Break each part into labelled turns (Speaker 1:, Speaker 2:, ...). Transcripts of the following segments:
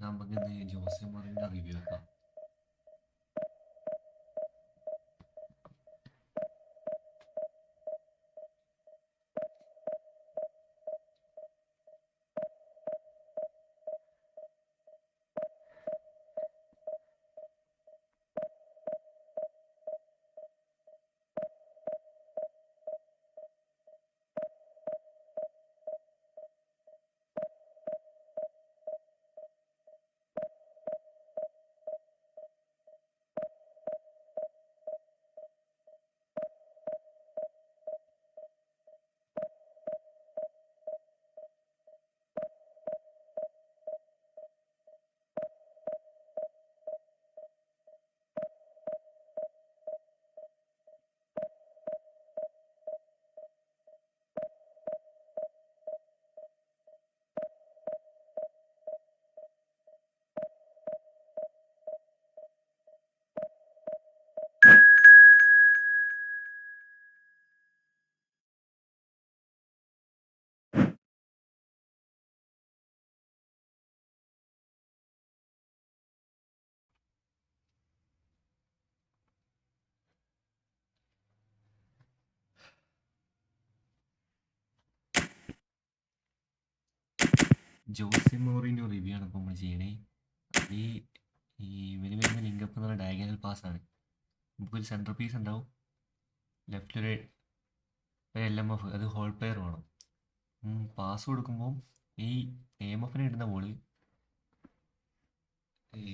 Speaker 1: നമുക്കിന്ന് Jose മourinho review ആക്കാം. Jose മourinho review ആണ് ഇപ്പോൾ നമ്മൾ ചെയ്യണേ. ഈ ഇവന് വരുന്ന ലിങ്കപ്പ് എന്ന് പറഞ്ഞാൽ ഡയഗണൽ പാസ്സാണ്. നമുക്കൊരു സെൻറ്റർ പീസ് ഉണ്ടാവും, ലെഫ്റ്റിലൊരു LMF, അത് ഹോൾ പ്ലെയർ വേണം. പാസ് കൊടുക്കുമ്പോൾ ഈ AMFന് ഇടുന്ന ബോള് ഈ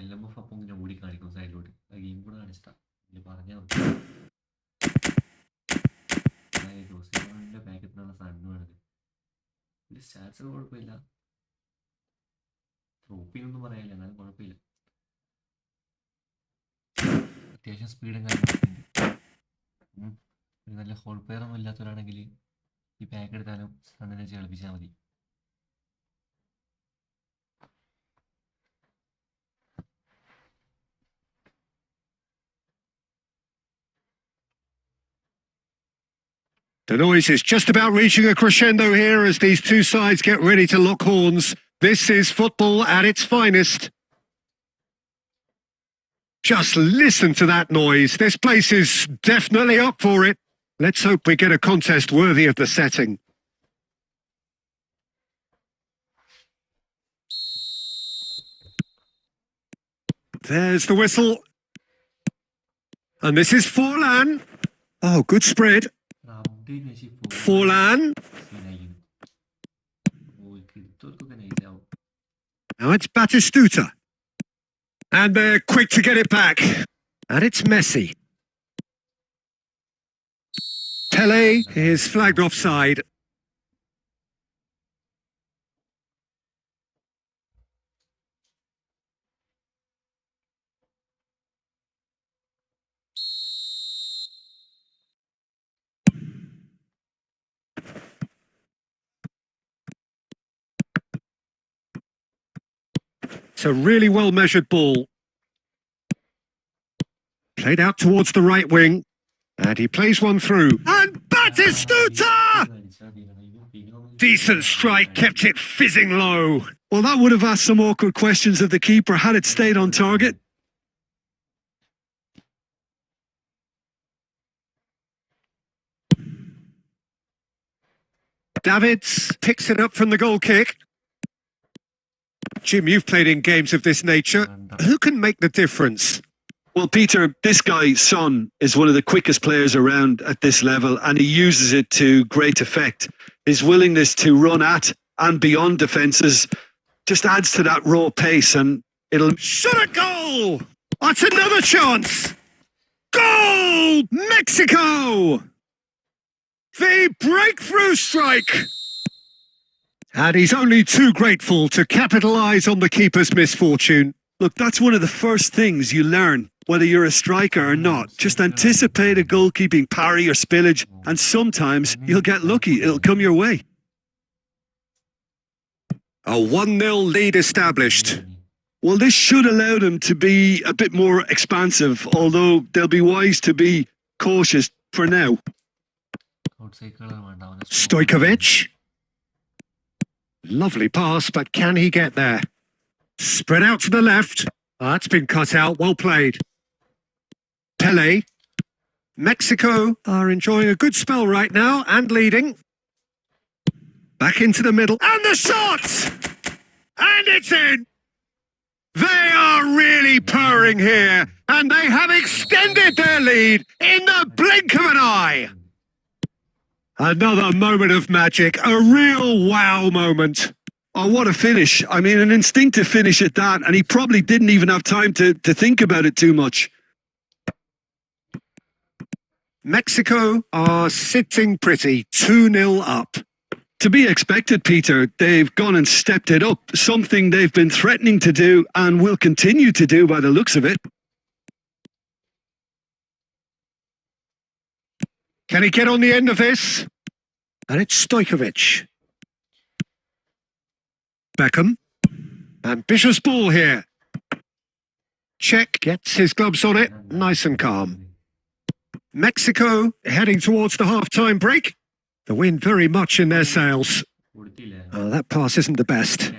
Speaker 1: LMF അപ്പം ഇങ്ങനെ ഓടി കാണിക്കും സൈഡിലോട്ട്. അത് ഗെയിം കൂടെ കാണിച്ചിട്ടാണ് ഇനി പറഞ്ഞാൽ മതി. ജോസെ മourinhoന്റെ പാക്കറ്റിനുള്ള സാധനമാണിത്. ഒരു സ്റ്റാറ്റ്സ് കുഴപ്പമില്ല, ട്രോഫിയൊന്നും പറയാനില്ല, എന്നാലും കുഴപ്പമില്ല. അത്യാവശ്യം സ്പീഡും കാര്യങ്ങളൊക്കെ ഉണ്ട്. ഒരു നല്ല ഹോൾ പ്ലെയർ ഒന്നും ഇല്ലാത്തവരാണെങ്കിൽ ഈ പാക്ക് എടുത്താലും അങ്ങനെ കളിപ്പിച്ചാൽ മതി.
Speaker 2: The noise is just about reaching a crescendo here as these two sides get ready to lock horns. This is football at its finest. Just listen to that noise. This place is definitely up for it. Let's hope we get a contest worthy of the setting. There's the whistle. And this is Forlan. Oh, good spread. Forlan. Now it's Batistuta. And they're quick to get it back. And it's Messi. Pele is flagged offside. It's a really well-measured ball. Played out towards the right wing. And he plays one through. And Batistuta! Decent strike, kept it fizzing low. Well, that would have asked some awkward questions of the keeper had it stayed on target. Davids picks it up from the goal kick. Jim, you've played in games of this nature. Who can make the difference?
Speaker 3: Well, Peter, this guy, Son, is one of the quickest players around at this level, and he uses it to great effect. His willingness to run at and beyond defences just adds to that raw pace, and it'll...
Speaker 2: Shot a goal! That's another chance! Goal! Mexico! The breakthrough strike! And he's only too grateful to capitalise on the keeper's misfortune.
Speaker 3: Look, that's one of the first things you learn, whether you're a striker or not. Just anticipate a goalkeeping parry or spillage, and sometimes you'll get lucky. It'll come your way.
Speaker 2: A 1-0 lead established.
Speaker 3: Well, this should allow them to be a bit more expansive, although they'll be wise to be cautious for now.
Speaker 2: Stojkovic. Lovely pass, but can he get there? Spread out to the left. That's been cut out. Well played. Pele. Mexico are enjoying a good spell right now and leading. Back into the middle. And the shot! And it's in! They are really purring here. And they have extended their lead in the blink of an eye. Another moment of magic. A real wow moment.
Speaker 3: Oh, what a finish. I mean, an instinctive finish at that. And he probably didn't even have time to think about it too much.
Speaker 2: Mexico are sitting pretty, 2-0 up.
Speaker 3: To be expected, Peter. They've gone and stepped it up. Something they've been threatening to do and will continue to do by the looks of it.
Speaker 2: Can he get on the end of this? And it's Stojkovic. Beckham. Ambitious ball here. Czech gets his gloves on it, nice and calm. Mexico heading towards the half-time break. The wind very much in their sails. Oh, that pass isn't the best.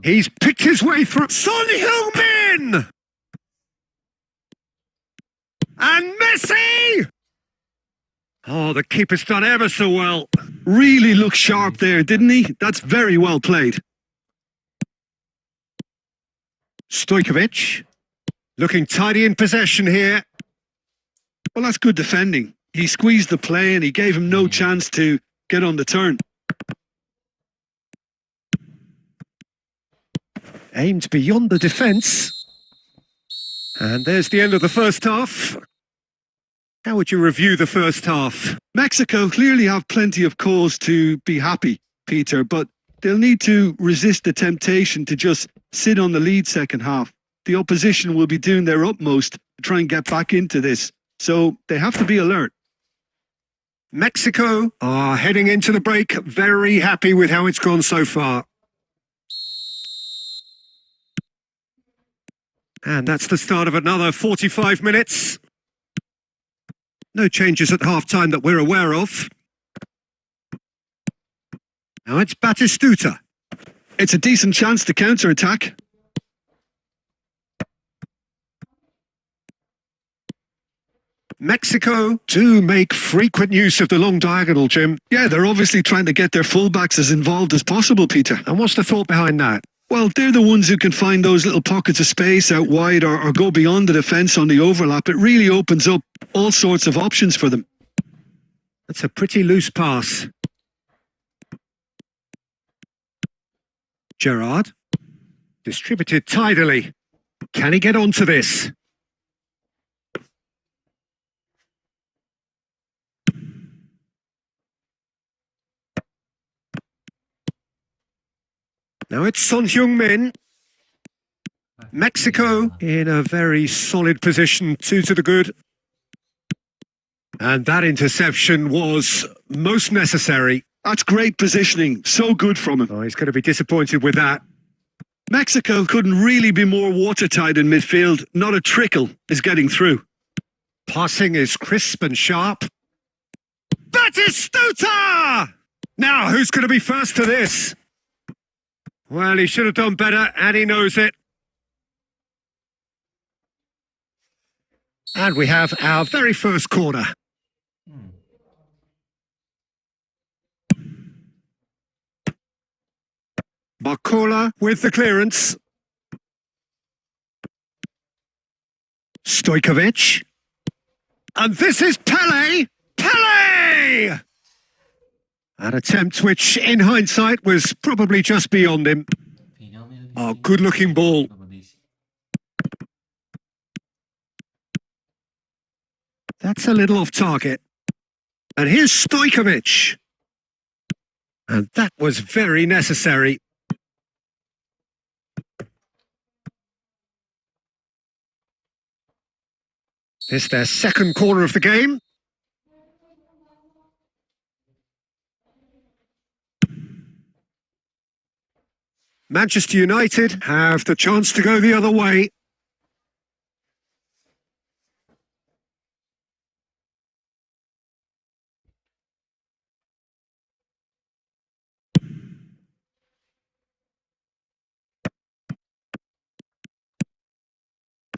Speaker 2: He's picked his way through. Son Heung-min! And Messi! Oh, the keeper's done ever so well.
Speaker 3: Really looked sharp there, didn't he? That's very well played.
Speaker 2: Stojkovic. Looking tidy in possession here.
Speaker 3: Well, that's good defending. He squeezed the play and he gave him no chance to get on the turn.
Speaker 2: Aimed beyond the defence. And there's the end of the first half. How would you review the first half?
Speaker 3: Mexico clearly have plenty of cause to be happy, Peter, but they'll need to resist the temptation to just sit on the lead second half. The opposition will be doing their utmost to try and get back into this. So they have to be alert.
Speaker 2: Mexico are heading into the break very happy with how it's gone so far. And that's the start of another 45 minutes. No changes at half-time that we're aware of. Now it's Batistuta.
Speaker 3: It's a decent chance to counter-attack.
Speaker 2: Mexico do make frequent use of the long diagonal, Jim.
Speaker 3: Yeah, they're obviously trying to get their fullbacks as involved as possible, Peter.
Speaker 2: And what's the thought behind that?
Speaker 3: Well, they're the ones who can find those little pockets of space out wide or go beyond the defence on the overlap. It really opens up all sorts of options for them.
Speaker 2: That's a pretty loose pass. Gerrard. Distributed tidily. Can he get onto this? Now it's Son Heung-min. Mexico in a very solid position, 2 to the good. And that interception was most necessary.
Speaker 3: That's great positioning. So good from him.
Speaker 2: Oh, he's going to be disappointed with that.
Speaker 3: Mexico couldn't really be more watertight in midfield. Not a trickle is getting through.
Speaker 2: Passing is crisp and sharp. Batistuta! Now, who's going to be first to this? Well, he should have done better, and he knows it. And we have our very first corner. Barcola with the clearance. Stojkovic. And this is Pele! Pele! An attempt which, in hindsight, was probably just beyond him. Oh, good-looking ball. That's a little off target. And here's Stojkovic. And that was very necessary. It's their second corner of the game. Manchester United have the chance to go the other way.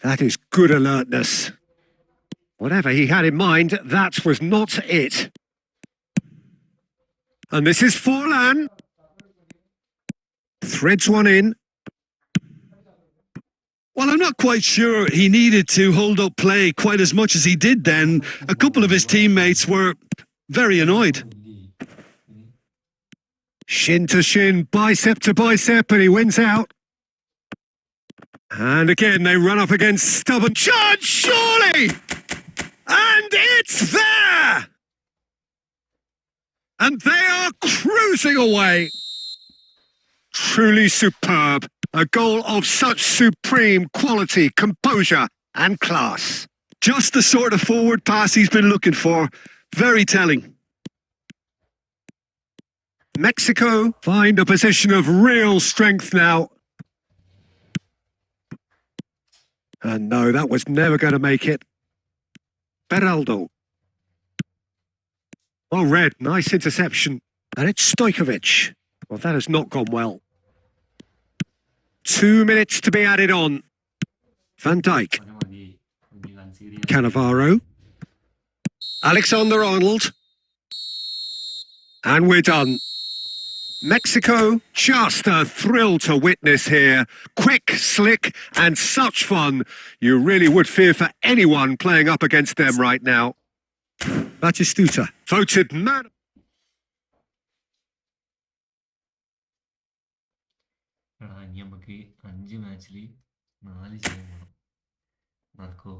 Speaker 2: That is good alertness. Whatever he had in mind, that was not it. And this is Forlan. Threads one in.
Speaker 3: Well, I'm not quite sure he needed to hold up play quite as much as he did then. A couple of his teammates were very annoyed.
Speaker 2: Shin to shin, bicep to bicep, and he wins out. And again, they run up against stubborn Judge, surely! And it's there! And they are cruising away. Truly superb. A goal of such supreme quality, composure and class.
Speaker 3: Just the sort of forward pass he's been looking for. Very telling.
Speaker 2: Mexico find a position of real strength now. And no, that was never going to make it. Beraldo. Well read, nice interception. And it's Stojkovic. Well, that has not gone well. 2 minutes to be added on. Van Dijk. Cannavaro. Alexander-Arnold. And we're done. Mexico, just a thrill to witness here. Quick, slick, and such fun. You really would fear for anyone playing up against them right now. Batistuta, voted man.
Speaker 1: നമുക്ക് 5 മാച്ചിൽ 4 ചെയ്യാൻ വേണം. നടക്കോ?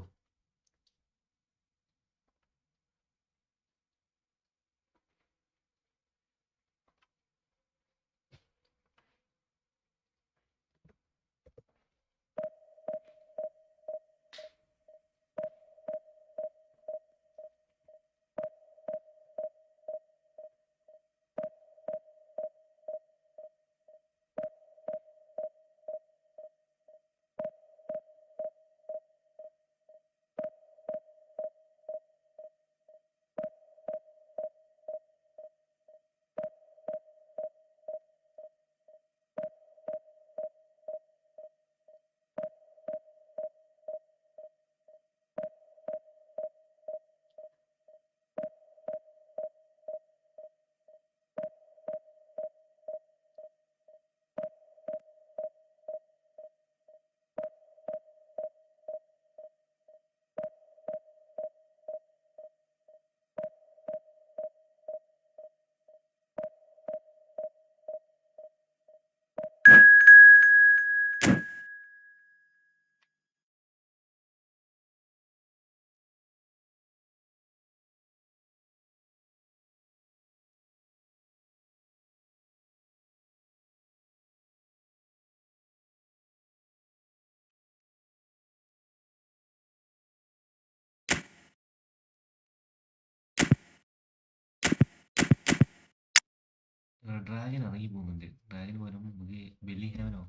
Speaker 1: Dragon ഇറങ്ങി പോകുന്നുണ്ട്. Dragon വരുമ്പോൾ നമുക്ക് ബെല്ലിങ്ഹാമിനോ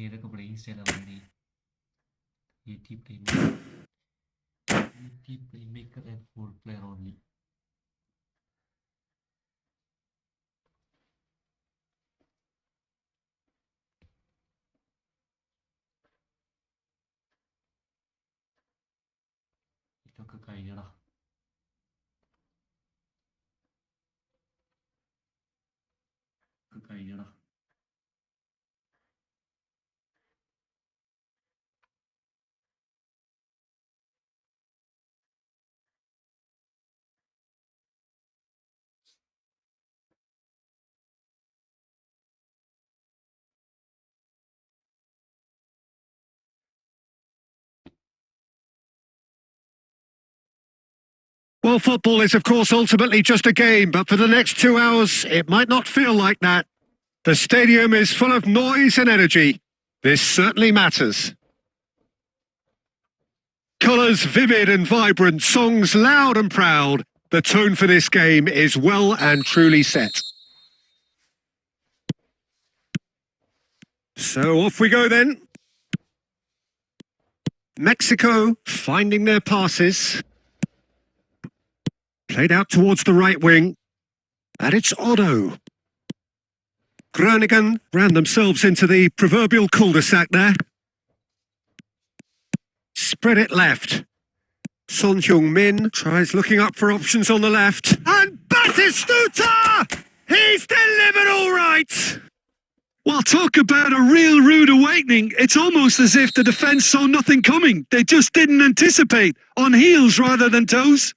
Speaker 1: ഏതൊക്കെ പ്ലേയിങ് സ്റ്റൈലാണ്? Playmaker and full player only. ഇതൊക്കെ കഴിയടാ. കഴിയടാ.
Speaker 2: Well, football is, of course, ultimately just a game, but for the next 2 hours, it might not feel like that. The stadium is full of noise and energy. This certainly matters. Colours vivid and vibrant, songs loud and proud. The tone for this game is well and truly set. So off we go then. Mexico finding their passes. Played out towards the right wing. And it's Otto. Groningen ran themselves into the proverbial cul-de-sac there. Spread it left. Son Heung-min tries looking up for options on the left. And Batistuta! He's delivered all right!
Speaker 3: Well, talk about a real rude awakening. It's almost as if the defence saw nothing coming. They just didn't anticipate. On heels rather than toes.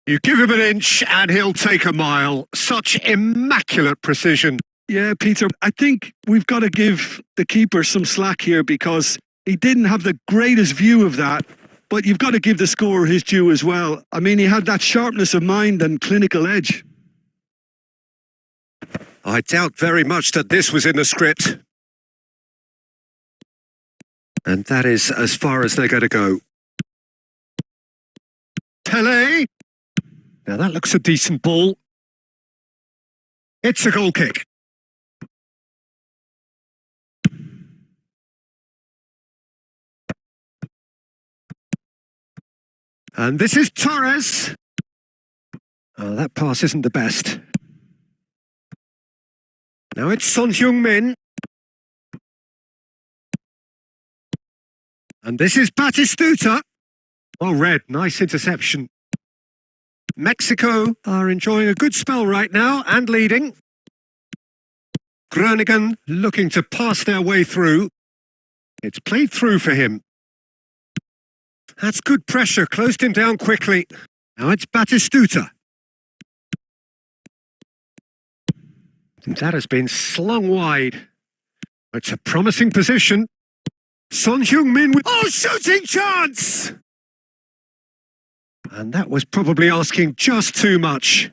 Speaker 2: You give him an inch and he'll take a mile. Such immaculate precision.
Speaker 3: Yeah, Peter, I think we've got to give the keeper some slack here because he didn't have the greatest view of that. But you've got to give the scorer his due as well. I mean, he had that sharpness of mind and clinical edge.
Speaker 2: I doubt very much that this was in the script. And that is as far as they're going to go. Pele. Now that looks a decent ball. It's a goal kick. And this is Torres. Oh, that pass isn't the best. Now it's Son Heung-min. And this is Batistuta. Well read, nice interception. Mexico are enjoying a good spell right now and leading. Groningen looking to pass their way through. It's played through for him. That's good pressure, closed him down quickly. Now it's Batistuta. That has been slung wide. It's a promising position. Son Heung-min with... Oh, shooting chance! And that was probably asking just too much.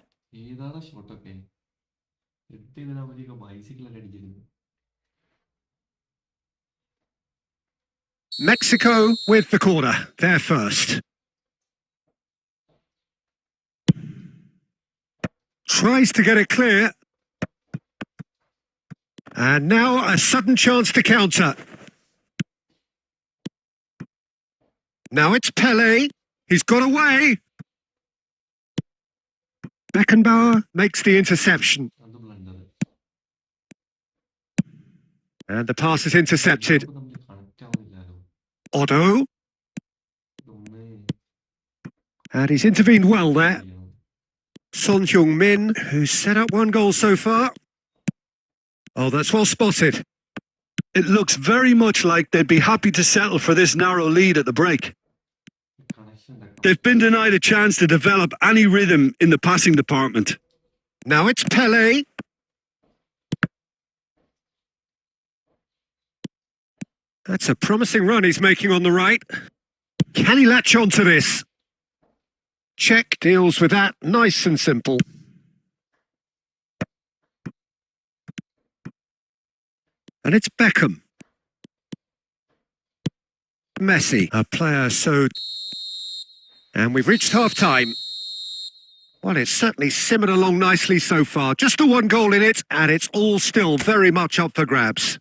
Speaker 2: Mexico with the corner. They're first. Tries to get it clear. And now a sudden chance to counter. Now it's Pele. He's got away. Beckenbauer makes the interception. And the pass is intercepted. Otto. And he's intervened well there. Son Heung-min, who's set up one goal so far. Oh, that's well spotted.
Speaker 3: It looks very much like they'd be happy to settle for this narrow lead at the break. They've been denied a chance to develop any rhythm in the passing department.
Speaker 2: Now it's Pele. That's a promising run he's making on the right. Can he latch on to this? Czech deals with that nice and simple. And it's Beckham. Messi, a player so... And we've reached half-time. Well, it's certainly simmered along nicely so far. Just the one goal in it, and it's all still very much up for grabs.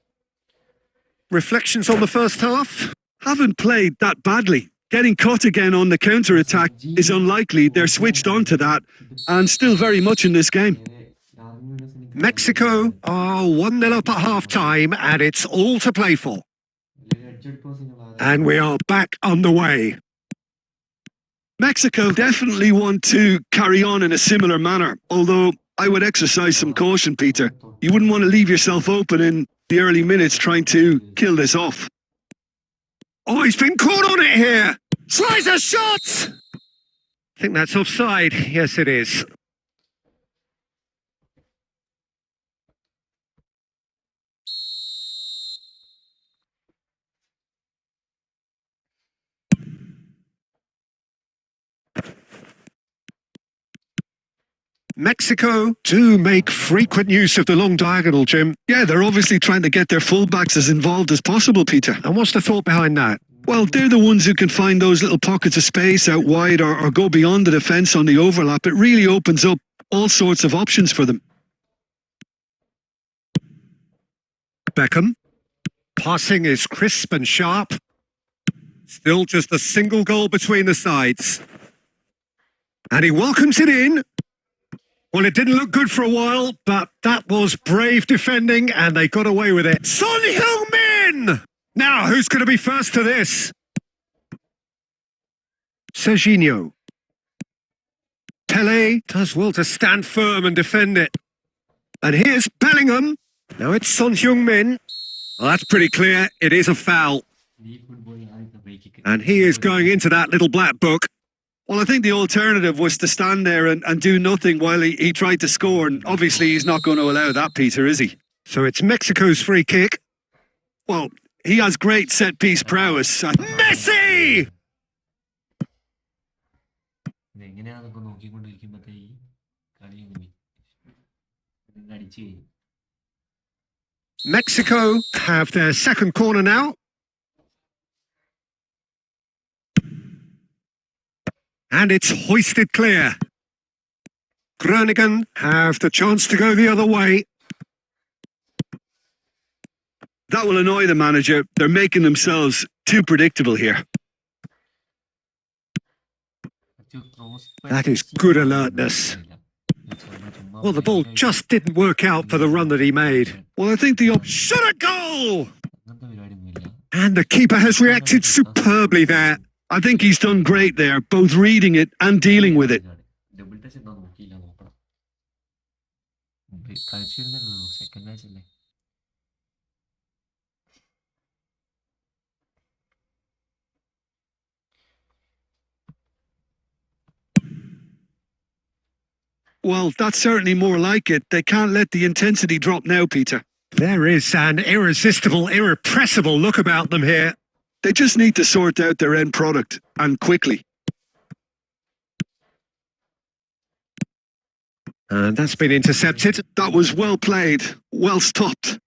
Speaker 2: Reflections on the first half?
Speaker 3: Haven't played that badly. Getting caught again on the counter-attack is unlikely. They're switched on to that, and still very much in this game.
Speaker 2: Mexico are 1-0 up at half-time, and it's all to play for. And we are back underway.
Speaker 3: Mexico definitely want to carry on in a similar manner, although I would exercise some caution, Peter. You wouldn't want to leave yourself open in the early minutes trying to kill this off.
Speaker 2: Oh, he's been caught on it here! Tries a shot! I think that's offside. Yes, it is. Mexico do make frequent use of the long diagonal, Jim.
Speaker 3: Yeah, they're obviously trying to get their fullbacks as involved as possible, Peter.
Speaker 2: And what's the thought behind that?
Speaker 3: Well, they're the ones who can find those little pockets of space out wide or go beyond the defence on the overlap. It really opens up all sorts of options for them.
Speaker 2: Beckham. Passing is crisp and sharp. Still just a single goal between the sides. And he welcomes it in. Well, it didn't look good for a while, but that was brave defending, and they got away with it. Son Heung-min! Now, who's going to be first to this? Serginho. Pele does well to stand firm and defend it. And here's Bellingham. Now it's Son Heung-min. Well, that's pretty clear. It is a foul.
Speaker 1: eFootball ആദ്യത്തെ free kick.
Speaker 2: And he is going into that little black book.
Speaker 3: Well, I think the alternative was to stand there and do nothing while he tried to score. And obviously, he's not going to allow that, Peter, is he?
Speaker 2: So it's Mexico's free kick.
Speaker 3: Well, he has great set piece prowess.
Speaker 2: Messi!
Speaker 1: ഇതെങ്ങനെയാണെന്നൊക്കെ നോക്കിക്കൊണ്ടിരിക്കുമ്പോഴത്തേക്ക് കളി അങ്ങ് പോയി. ഇതങ്ങ് അടിച്ച് കഴിഞ്ഞു.
Speaker 2: Mexico have their second corner now. And it's hoisted clear. Groningen have the chance to go the other way.
Speaker 3: That will annoy the manager. They're making themselves too predictable here.
Speaker 2: That is good alertness. Well, the ball just didn't work out for the run that he made.
Speaker 3: Well, I think the
Speaker 2: Shot a goal! And the keeper has reacted superbly there.
Speaker 3: I think he's done great there, both reading it and dealing with it.
Speaker 1: Double touch ഉണ്ടോ നോക്കിയില്ല, നോക്കണം. കളിച്ചിരുന്നല്ലോ second match അല്ലേ.
Speaker 3: Well, that's certainly more like it. They can't let the intensity drop now, Peter.
Speaker 2: There is an irresistible, irrepressible look about them here.
Speaker 3: They just need to sort out their end product, and quickly.
Speaker 2: And that's been intercepted.
Speaker 3: That was well played, well stopped.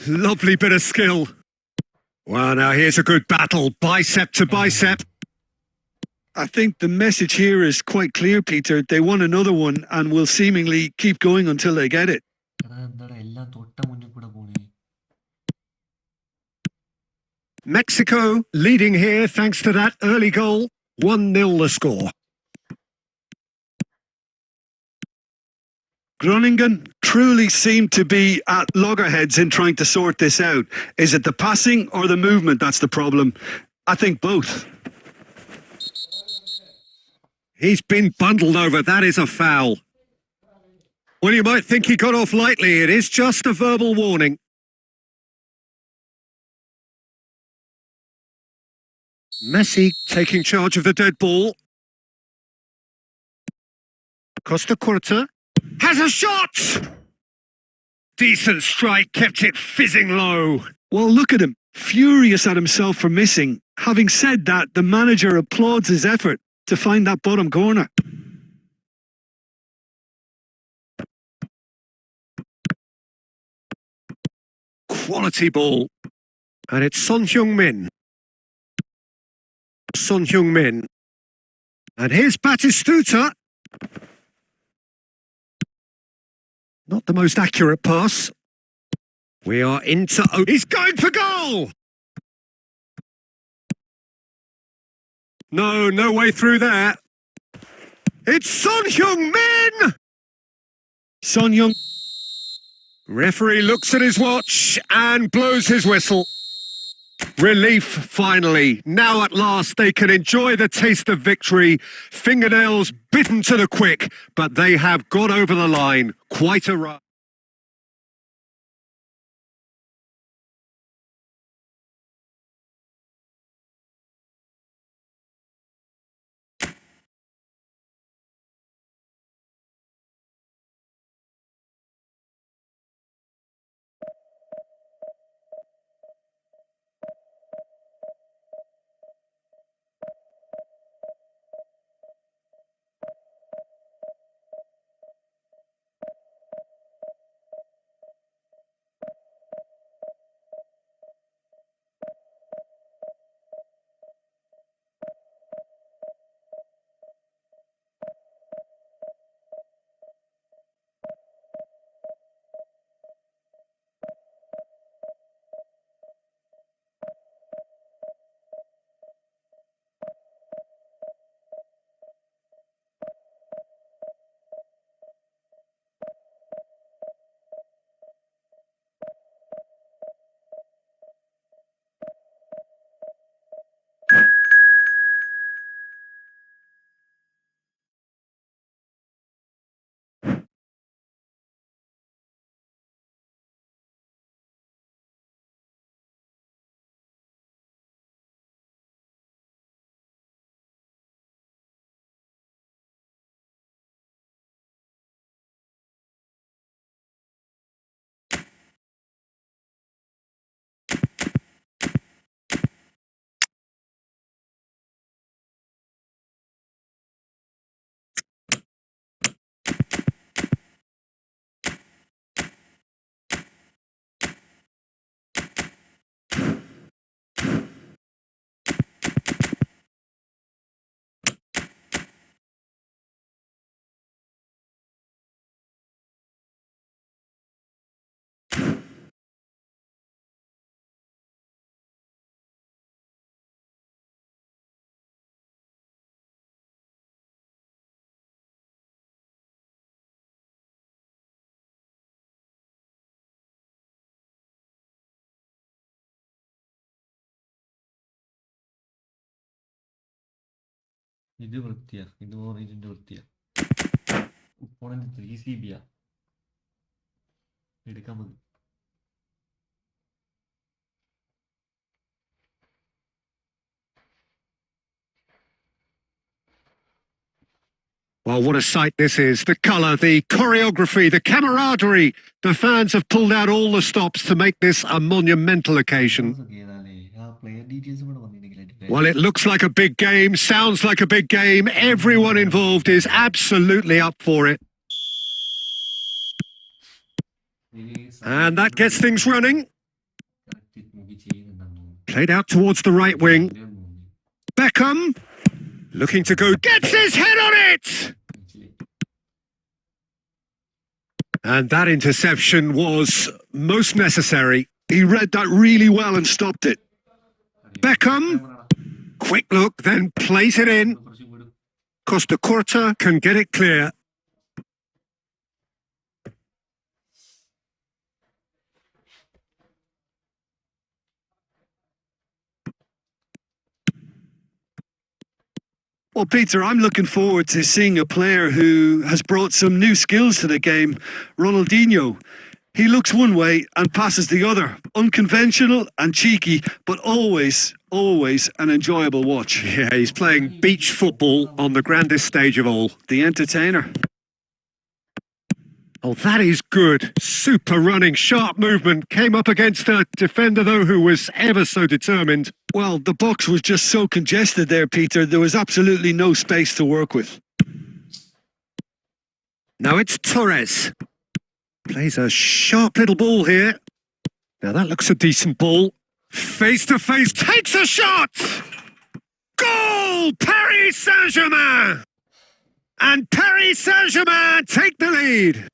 Speaker 2: Lovely bit of skill. Well, now here's a good battle, bicep to bicep.
Speaker 3: I think the message here is quite clear, Peter. They want another one and will seemingly keep going until they get it.
Speaker 1: എന്താടാ എല്ലാം തൊട്ട മുന്നിൽ കൂടെ പോണേ.
Speaker 2: Mexico leading here thanks to that early goal. 1-0 the score.
Speaker 3: Groningen truly seem to be at loggerheads in trying to sort this out. Is it the passing or the movement that's the problem? I think both.
Speaker 2: He's been bundled over. That is a foul. Well, you might think he got off lightly. It is just a verbal warning. Messi taking charge of the dead ball. Costa Curta has a shot! Decent strike, kept it fizzing low.
Speaker 3: Well, look at him, furious at himself for missing. Having said that, the manager applauds his effort to find that bottom corner.
Speaker 2: Quality ball. And it's Son Heung-min. Son Heung-min. And here's Batistuta. Not the most accurate pass. We are into... He's going for goal! No way through there. It's Son Heung-min!
Speaker 3: Son Heung...
Speaker 2: Referee looks at his watch and blows his whistle. Relief, finally. Now at last they can enjoy the taste of victory. Fingernails bitten to the quick, but they have got over the line. Quite a run.
Speaker 1: ഇത് വൃത്തിയാ, ഇത് ഓറിജിൻ്റെ വൃത്തിയാ. Opponent 3CB എടുക്കാൻ മതി.
Speaker 2: Well, what a sight this is. The colour, the choreography, the camaraderie. The fans have pulled out all the stops to make this a monumental occasion. Well, it looks like a big game, sounds like a big game. Everyone involved is absolutely up for it. And that gets things running. Played out towards the right wing. Beckham, looking to go, gets his head on it! And that interception was most necessary.
Speaker 3: He read that really well and stopped it.
Speaker 2: Beckham, quick look, then plays it in. Costa Curta can get it clear.
Speaker 3: Well, Peter, I'm looking forward to seeing a player who has brought some new skills to the game, Ronaldinho. He looks one way and passes the other. Unconventional and cheeky, but always an enjoyable watch.
Speaker 2: Yeah, he's playing beach football on the grandest stage of all.
Speaker 3: The entertainer.
Speaker 2: Oh, that is good. Super running, sharp movement. Came up against a defender, though, who was ever so determined.
Speaker 3: Well, the box was just so congested there, Peter. There was absolutely no space to work with.
Speaker 2: Now it's Torres. Plays a sharp little ball here. Now that looks a decent ball. Face to face, takes a shot! Goal! Paris Saint-Germain! And Paris Saint-Germain take the lead.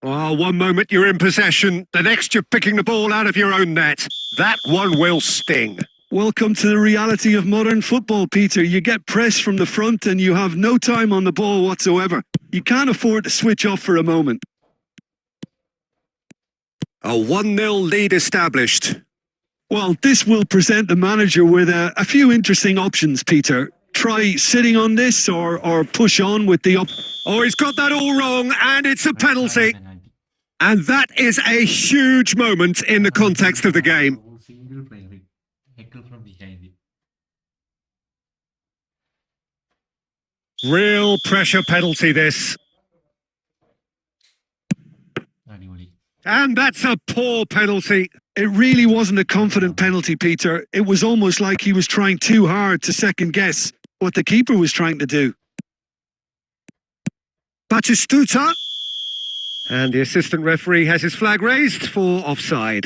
Speaker 2: Oh, one moment you're in possession, the next you're picking the ball out of your own net. That one will sting.
Speaker 3: Welcome to the reality of modern football, Peter. You get pressed from the front and you have no time on the ball whatsoever. You can't afford to switch off for a moment.
Speaker 2: A 1-0 lead established.
Speaker 3: Well, this will present the manager with a few interesting options, Peter. Try sitting on this or push on with the...
Speaker 2: Oh, he's got that all wrong, and it's a penalty. And that is a huge moment in the context of the game.
Speaker 1: Single player, tackle from behind.
Speaker 2: Real pressure penalty, this. And that's a poor penalty.
Speaker 3: It really wasn't a confident penalty, Peter. It was almost like he was trying too hard to second guess what the keeper was trying to do.
Speaker 2: Batistuta. And the assistant referee has his flag raised for offside.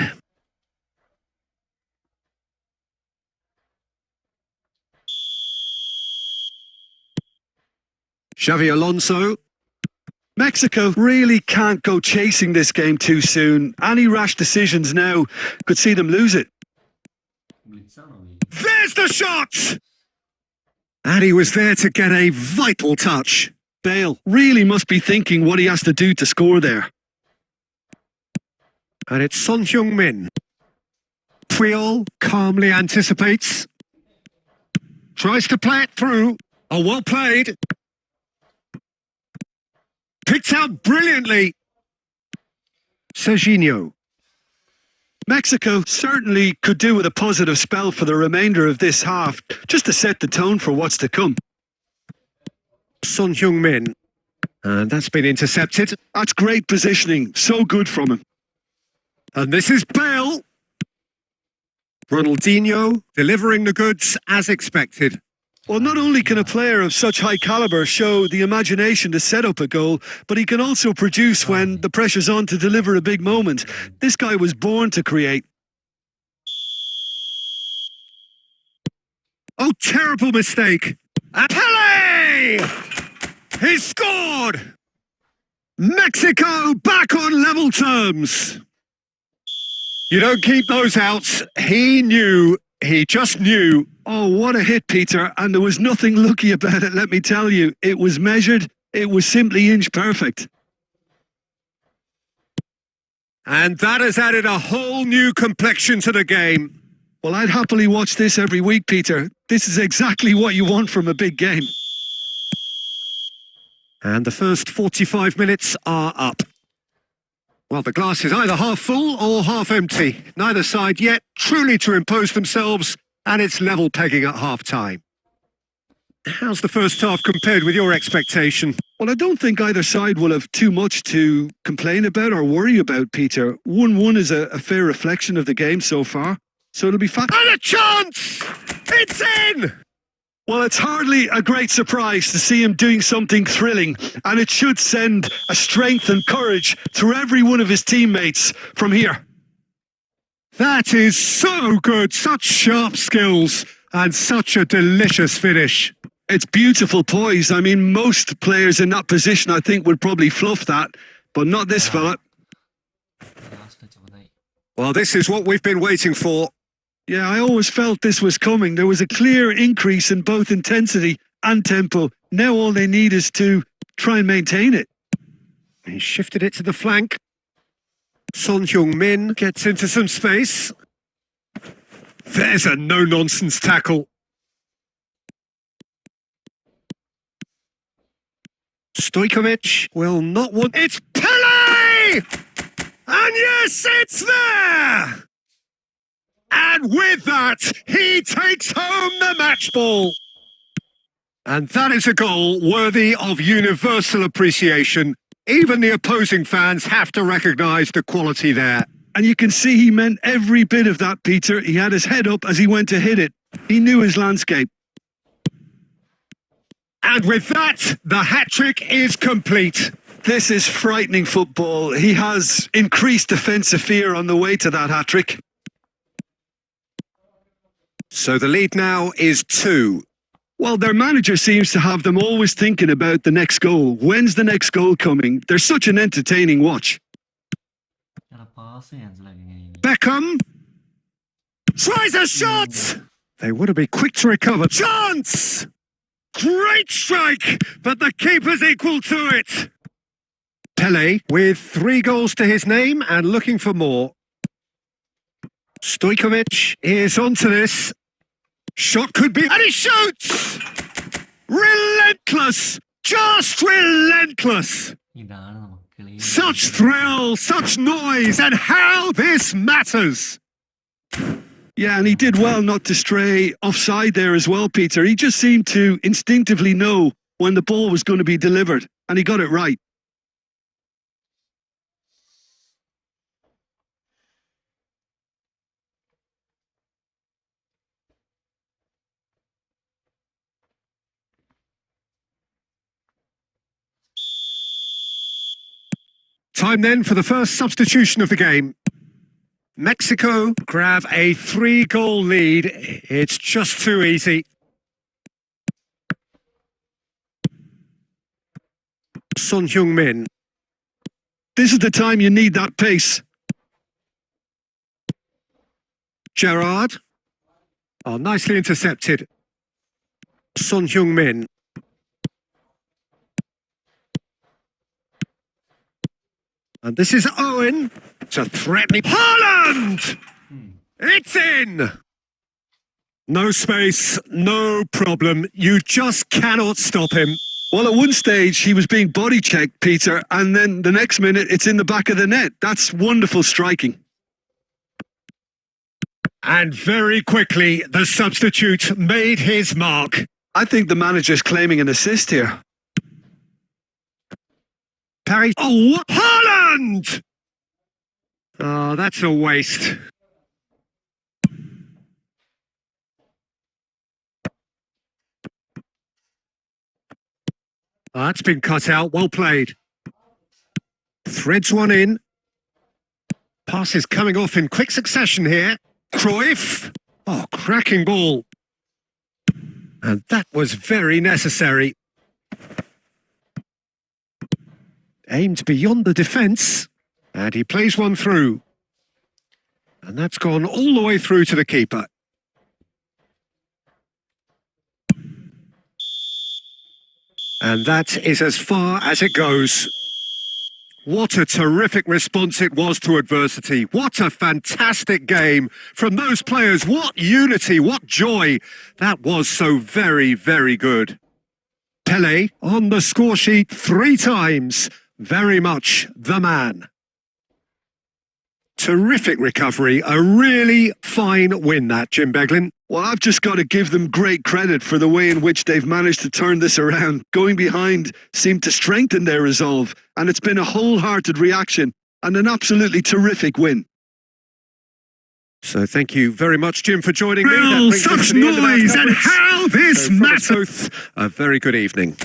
Speaker 2: Xavi Alonso.
Speaker 3: Mexico really can't go chasing this game too soon. Any rash decisions now could see them lose it.
Speaker 2: There's the shot! And he was there to get a vital touch.
Speaker 3: Bale really must be thinking what he has to do to score there.
Speaker 2: And it's Son Heung-min. Puyol calmly anticipates. Tries to play it through. Oh, well played. Picked out brilliantly. Serginho.
Speaker 3: Mexico certainly could do with a positive spell for the remainder of this half, just to set the tone for what's to come.
Speaker 2: Son Heung-min. And that's been intercepted.
Speaker 3: That's great positioning. So good from him.
Speaker 2: And this is Bale. Ronaldinho delivering the goods as expected.
Speaker 3: Well, not only can a player of such high caliber show the imagination to set up a goal, but he can also produce when the pressure's on to deliver a big moment. This guy was born to create.
Speaker 2: Oh, terrible mistake. Pele! He's scored! Mexico back on level terms. You don't keep those outs. He knew. He just knew.
Speaker 3: Oh, what a hit, Peter. And there was nothing lucky about it, let me tell you. It was measured. It was simply inch perfect.
Speaker 2: And that has added a whole new complexion to the game.
Speaker 3: Well, I'd happily watch this every week, Peter. This is exactly what you want from a big game.
Speaker 2: And the first 45 minutes are up. Well, the glass is either half full or half empty. Neither side yet truly to impose themselves, and it's level pegging at half-time. How's the first half compared with your expectation?
Speaker 3: Well, I don't think either side will have too much to complain about or worry about, Peter. 1-1 is a fair reflection of the game so far, so it'll be fun.
Speaker 2: And a chance! It's in!
Speaker 3: Well, it's hardly a great surprise to see him doing something thrilling, and it should send a strength and courage through every one of his teammates from here.
Speaker 2: That is so good, such sharp skills, and such a delicious finish.
Speaker 3: It's beautiful poise. I mean, most players in that position, I think, would probably fluff that, but not this fella.
Speaker 2: Well, this is what we've been waiting for.
Speaker 3: Yeah, I always felt this was coming. There was a clear increase in both intensity and tempo. Now all they need is to try and maintain it.
Speaker 2: He shifted it to the flank. Son Heung-min gets into some space. There's a no-nonsense tackle. Stojkovic will not want... It's Pele! And yes, it's there! And with that, he takes home the match ball. And that is a goal worthy of universal appreciation. Even the opposing fans have to recognise the quality there.
Speaker 3: And you can see he meant every bit of that, Peter. He had his head up as he went to hit it. He knew his landscape.
Speaker 2: And with that, the hat-trick is complete.
Speaker 3: This is frightening football. He has increased defensive fear on the way to that hat-trick.
Speaker 2: So the lead now is 2.
Speaker 3: Well, their manager seems to have them always thinking about the next goal. When's the next goal coming? They're such an entertaining watch.
Speaker 2: Beckham tries a shot. They want to be quick to recover. Chance! Great strike, but the keeper's equal to it. Pele with 3 goals to his name and looking for more. Stojkovic is onto this. Shot could be... And he shoots! Relentless! Just relentless! Such thrill, such noise, and how this matters!
Speaker 3: Yeah, and he did well not to stray offside there as well, Peter. He just seemed to instinctively know when the ball was going to be delivered, and he got it right.
Speaker 2: Time then for the first substitution of the game. Mexico grab a 3-goal lead. It's just too easy. Son Heung-min.
Speaker 3: This is the time you need that pace.
Speaker 2: Gerrard. Oh, nicely intercepted. Son Heung-min. And this is Owen. It's a threatening... Haaland! It's in! No space, no problem. You just cannot stop him.
Speaker 3: Well, at one stage, he was being body checked, Peter, and then the next minute, it's in the back of the net. That's wonderful striking.
Speaker 2: And very quickly, the substitute made his mark.
Speaker 3: I think the manager's claiming an assist here.
Speaker 2: Parry. Oh, what? Haaland! Oh, that's a waste. Oh, that's been cut out. Well played. Threads one in. Passes coming off in quick succession here. Cruyff. Oh, cracking ball. And that was very necessary. Aimed beyond the defence. And he plays one through. And that's gone all the way through to the keeper. And that is as far as it goes. What a terrific response it was to adversity. What a fantastic game from those players. What unity, what joy. That was so very, very good. Pele on the score sheet 3 times. Very much the man. Terrific recovery. A really fine win, that, Jim Beglin.
Speaker 3: Well, I've just got to give them great credit for the way in which they've managed to turn this around. Going behind seemed to strengthen their resolve, and it's been a wholehearted reaction and an absolutely terrific win.
Speaker 2: So thank you very much, Jim, for joining me. That
Speaker 3: Well,
Speaker 2: brings us
Speaker 3: such
Speaker 2: to the end of our
Speaker 3: noise, and
Speaker 2: coverage.
Speaker 3: how this
Speaker 2: So from us
Speaker 3: matters.
Speaker 2: both, a very good evening.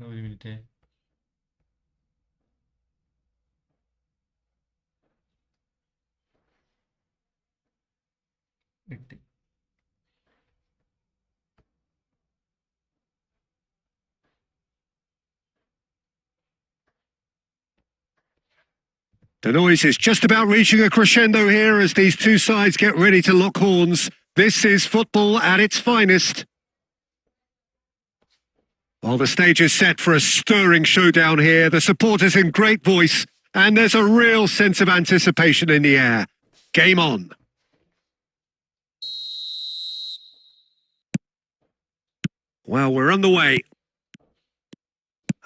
Speaker 1: ഒരു minute. എട്ട്.
Speaker 2: The noise is just about reaching a crescendo here as these two sides get ready to lock horns. This is football at its finest. While the stage is set for a stirring showdown here, the supporters in great voice, and there's a real sense of anticipation in the air. Game on. Well, we're on the way.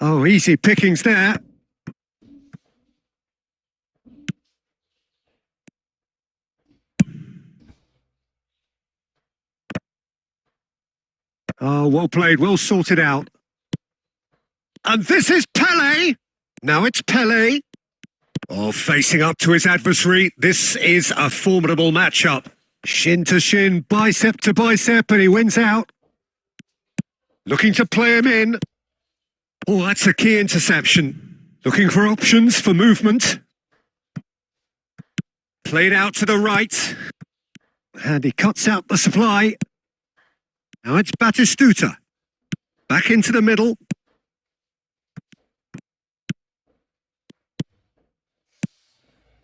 Speaker 2: Oh, easy pickings there. Oh, well played, well sorted out. And this is Pele. Now it's Pele. Oh, facing up to his adversary. This is a formidable matchup. Shin to shin, bicep to bicep, and he wins out. Looking to play him in. Oh, that's a key interception. Looking for options for movement. Played out to the right. And he cuts out the supply. Now it's Batistuta. Back into the middle.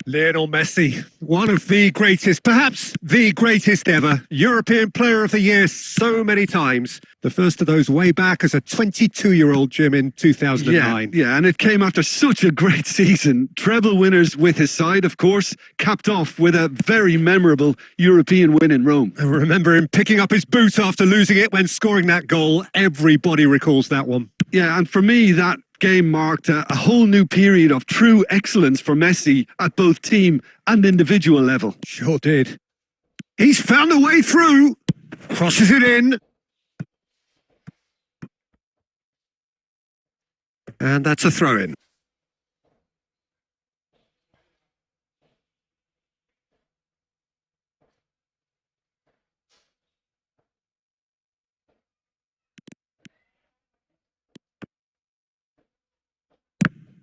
Speaker 2: Lionel Messi, one of the greatest, perhaps the greatest ever, European Player of the Year so many times. The first of those way back as a 22-year-old, Jim, in 2009.
Speaker 3: Yeah, and it came after such a great season. Treble winners with his side, of course, capped off with a very memorable European win in Rome.
Speaker 2: I remember him picking up his boot after losing it when scoring that goal. Everybody recalls that one.
Speaker 3: Yeah, and for me, that game marked a whole new period of true excellence for Messi at both team and individual level.
Speaker 2: Sure did. He's found a way through. Crosses it in. And that's a throw-in.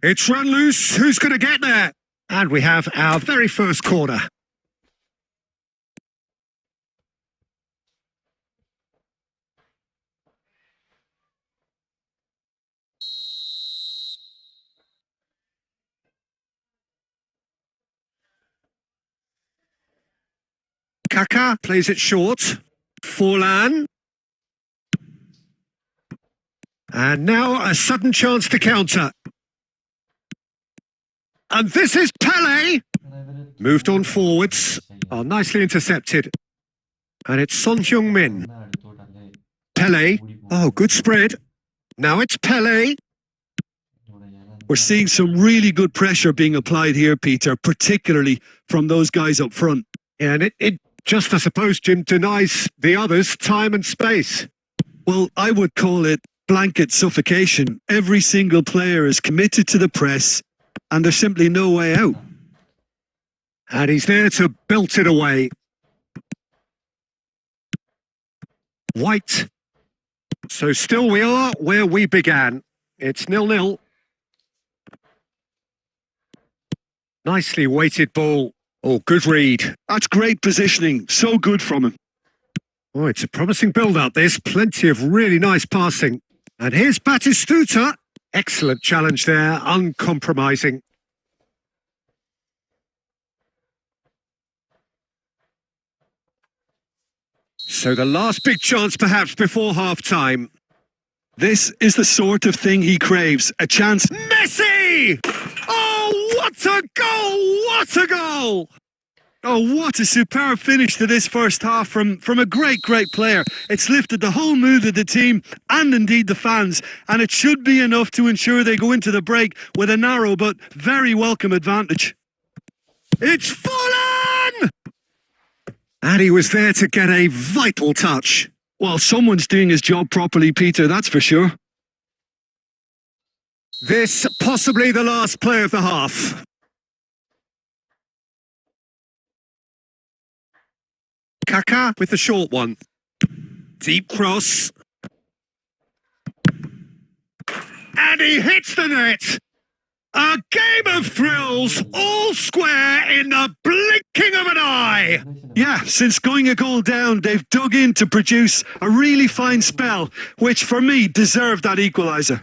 Speaker 2: It's run loose. Who's going to get there? And we have our very first corner. Kaka plays it short. Forlan. And now a sudden chance to counter. And this is Pele. Moved on forwards. Oh, nicely intercepted. And it's Son Heung-min. Pele. Oh, good spread. Now it's Pele.
Speaker 3: We're seeing some really good pressure being applied here, Peter, particularly from those guys up front.
Speaker 2: Yeah, and it just, I suppose, Jim, denies the others time and space.
Speaker 3: Well, I would call it blanket suffocation. Every single player is committed to the press, and there's simply no way out.
Speaker 2: And he's there to belt it away. White. So still we are where we began. It's 0-0. Nicely weighted ball. Oh, good read.
Speaker 3: That's great positioning. So good from him.
Speaker 2: Oh, it's a promising build-up. There's plenty of really nice passing. And here's Batistuta. Excellent challenge there, uncompromising. So the last big chance perhaps before half-time.
Speaker 3: This is the sort of thing he craves. A chance.
Speaker 2: Messi! Oh, what a goal! What a goal!
Speaker 3: Oh, what a superb finish to this first half from a great player. It's lifted the whole mood of the team and indeed the fans, and it should be enough to ensure they go into the break with a narrow but very welcome advantage.
Speaker 2: It's Forlan! And he was there to get a vital touch.
Speaker 3: Well, someone's doing his job properly, Peter, that's for sure.
Speaker 2: This possibly the last play of the half. Kaka with the short one. Deep cross. And he hits the net. A game of thrills, all square in the blinking of an eye.
Speaker 3: Yeah, since going a goal down, they've dug in to produce a really fine spell, which for me deserved that equaliser.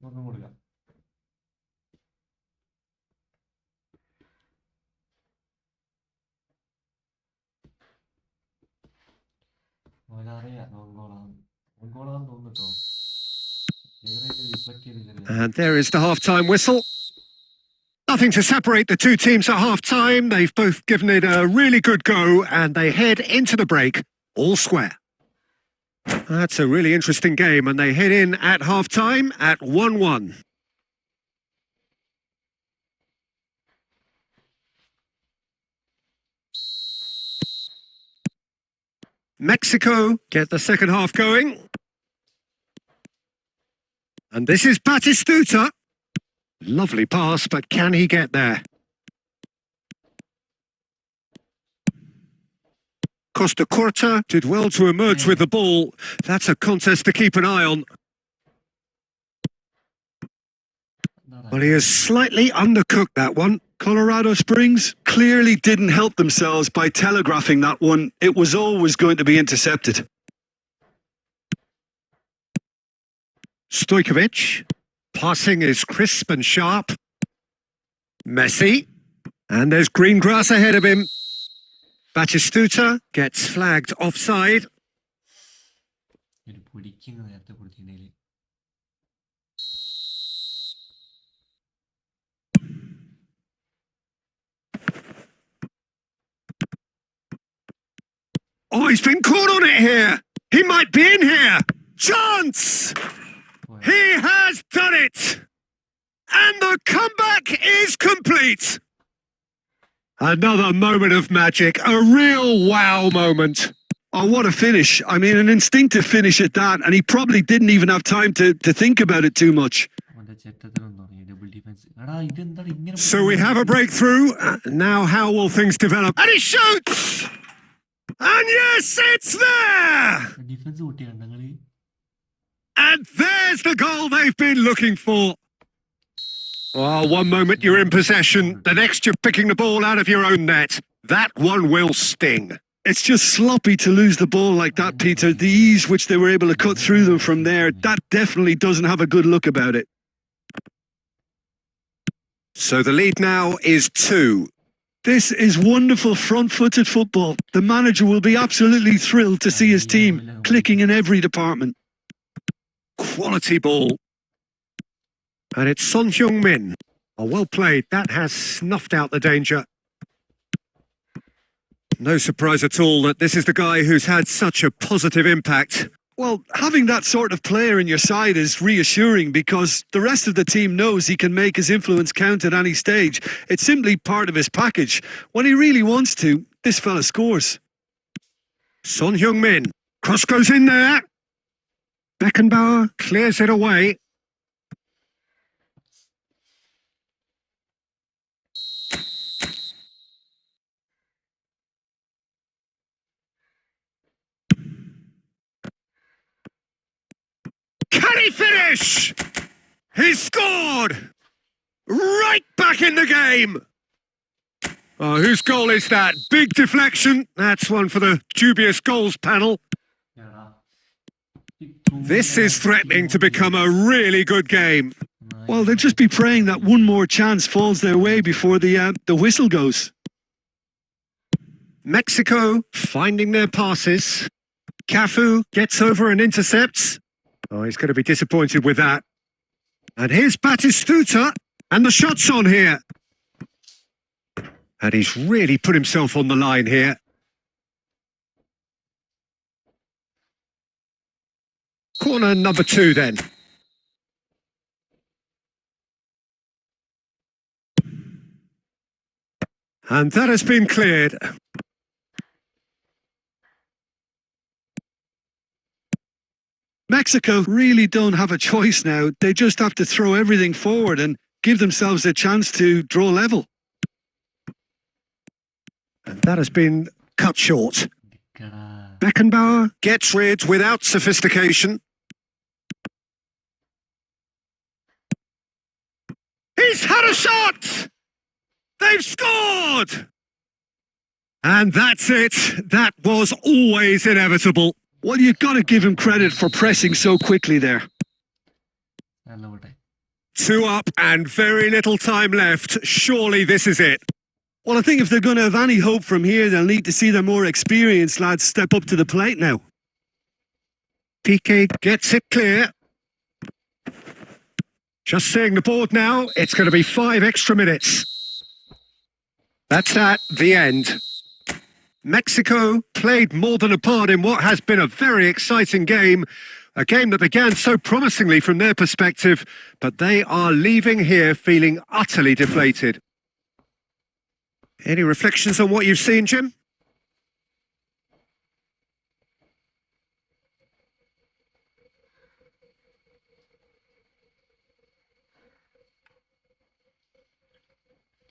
Speaker 1: ഒന്നും കൊടുക്കാം. അവനറിയാം ഗോളാന്ന് തോന്നുട്ടോ. Reflect ചെയ്ത്
Speaker 2: And there is the half-time whistle. Nothing to separate the two teams at half-time. They've both given it a really good go and they head into the break all square. That's a really interesting game and they head in at half-time at 1-1. Mexico get the second half going. And this is Batistuta. Lovely pass, but can he get there? Costa Corta did well to emerge with the ball. That's a contest to keep an eye on. Well, he has slightly undercooked that one.
Speaker 3: Colorado Springs clearly didn't help themselves by telegraphing that one. It was always going to be intercepted.
Speaker 2: Stojkovic. Passing is crisp and sharp. Messi. And there's green grass ahead of him. Batistuta gets flagged offside.
Speaker 1: ഒരു പിടിക്കുന്ന നേരത്തെ കൊടുത്തിട്ടുണ്ടെങ്കിൽ
Speaker 2: Oh, he's been caught on it here. He might be in here. Chance! He has done it! And the comeback is complete. Another moment of magic, a real wow moment.
Speaker 3: Oh, what a finish. I mean, an instinctive finish at that, and he probably didn't even have time to think about it too much.
Speaker 1: അവന്റെ ചെറ്റത്തിനും തുടങ്ങി double defence. എടാ ഇതെന്താണ് ഇങ്ങനെ?
Speaker 2: So we have a breakthrough. Now how will things develop? And he shoots! And yes, it's there!
Speaker 1: Defence കൂട്ടിയാണ് ഞങ്ങള്.
Speaker 2: And there's the goal they've been looking for. Oh, one moment you're in possession, the next you're picking the ball out of your own net. That one will sting.
Speaker 3: It's just sloppy to lose the ball like that, Peter. The ease which they were able to cut through them from there, that definitely doesn't have a good look about it.
Speaker 2: So the lead now is 2.
Speaker 3: This is wonderful front-footed football. The manager will be absolutely thrilled to see his team clicking in every department.
Speaker 2: Quality ball. And it's Son Heung-min. Oh, well played. That has snuffed out the danger. No surprise at all that this is the guy who's had such a positive impact.
Speaker 3: Well, having that sort of player in your side is reassuring because the rest of the team knows he can make his influence count at any stage. It's simply part of his package. When he really wants to, this fella scores.
Speaker 2: Son Heung-min. Cross goes in there. Beckenbauer clears it away. Can he finish? He's scored! Right back in the game! Oh, whose goal is that? Big deflection. That's one for the dubious goals panel. This is threatening to become a really good game.
Speaker 3: Well, they'll just be praying that one more chance falls their way before the whistle goes.
Speaker 2: Mexico finding their passes. Cafu gets over and intercepts. Oh, he's going to be disappointed with that. And here's Batistuta, and the shot's on here. And he's really put himself on the line here. Corner number 2 then. And that has been cleared.
Speaker 3: Mexico really don't have a choice now. They just have to throw everything forward and give themselves a chance to draw level.
Speaker 2: And that has been cut short. Beckenbauer gets rid without sophistication. He's had a shot! They've scored! And that's it. That was always inevitable.
Speaker 3: Well, you've got to give him credit for pressing so quickly there.
Speaker 1: നല്ല പോട്ടെ.
Speaker 2: 2 up and very little time left. Surely this is it.
Speaker 3: Well, I think if they're going to have any hope from here, they'll need to see their more experienced lads step up to the plate now.
Speaker 2: Piqué gets it clear. Just seeing the board now, it's going to be 5 extra minutes. That's at the end. Mexico played more than a part in what has been a very exciting game. A game that began so promisingly from their perspective, but they are leaving here feeling utterly deflated. Any reflections on what you've seen, Jim?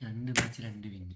Speaker 1: രണ്ട് match 2 വിന്ന്.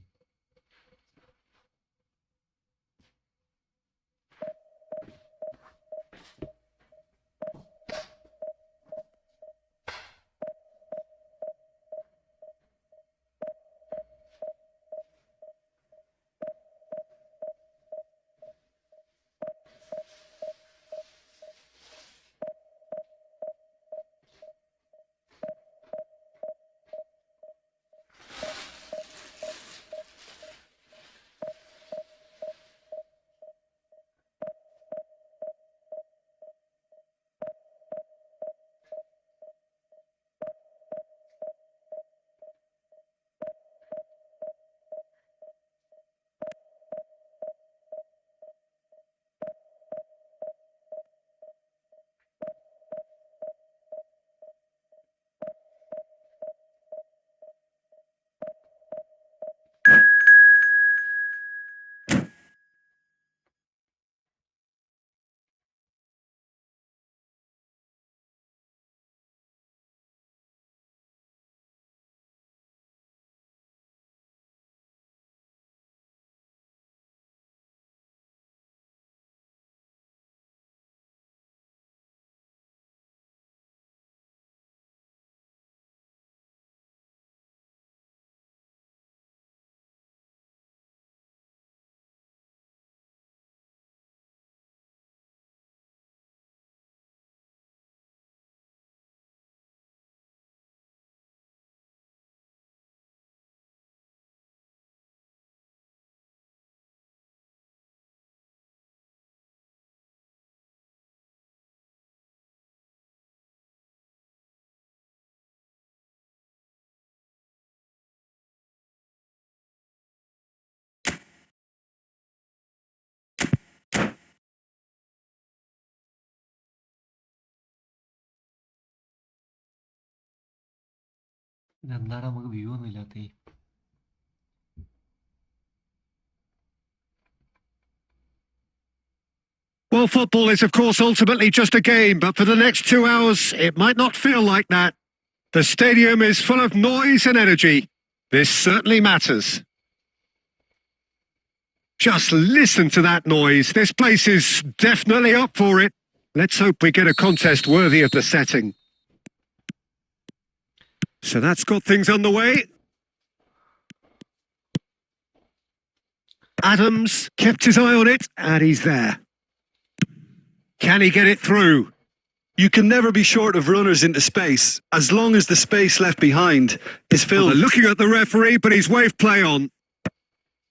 Speaker 1: ഇതെന്താണ് നമുക്ക് view ഒന്നും ഇല്ലാത്തേ?
Speaker 2: Well, football is, of course, ultimately just a game, but for the next 2 hours, it might not feel like that. The stadium is full of noise and energy. This certainly matters. Just listen to that noise. This place is definitely up for it. Let's hope we get a contest worthy of the setting. So that's got things underway. Adams kept his eye on it, and he's there. Can he get it through?
Speaker 3: You can never be short of runners into space, as long as the space left behind is
Speaker 2: Well,
Speaker 3: filled.
Speaker 2: they're looking at the referee, but he's waved play on.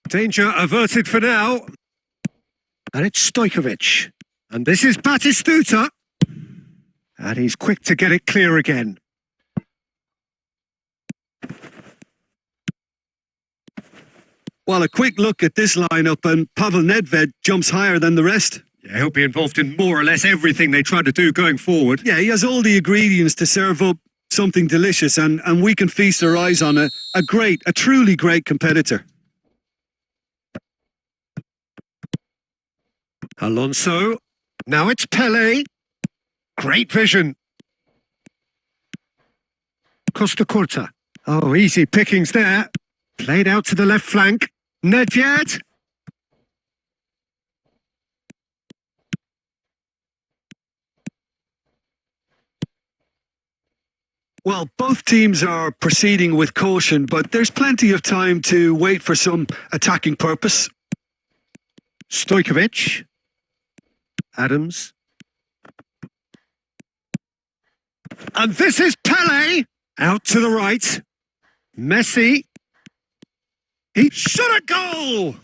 Speaker 2: Danger averted for now. And it's Stojkovic. And this is Batistuta. And he's quick to get it clear again.
Speaker 3: Well, a quick look at this lineup, and Pavel Nedved jumps higher than the rest.
Speaker 2: Yeah, he'll be involved in more or less everything they try to do going forward.
Speaker 3: Yeah, he has all the ingredients to serve up something delicious, and we can feast our eyes on a truly great competitor.
Speaker 2: Alonso. Now it's Pele. Great vision. Costa Curta. Oh, easy pickings there. Played out to the left flank. Nedved.
Speaker 3: Well, both teams are proceeding with caution, but there's plenty of time to wait for some attacking purpose.
Speaker 2: Stojkovic. Adams. And this is Pele. Out to the right. Messi. He shot a goal!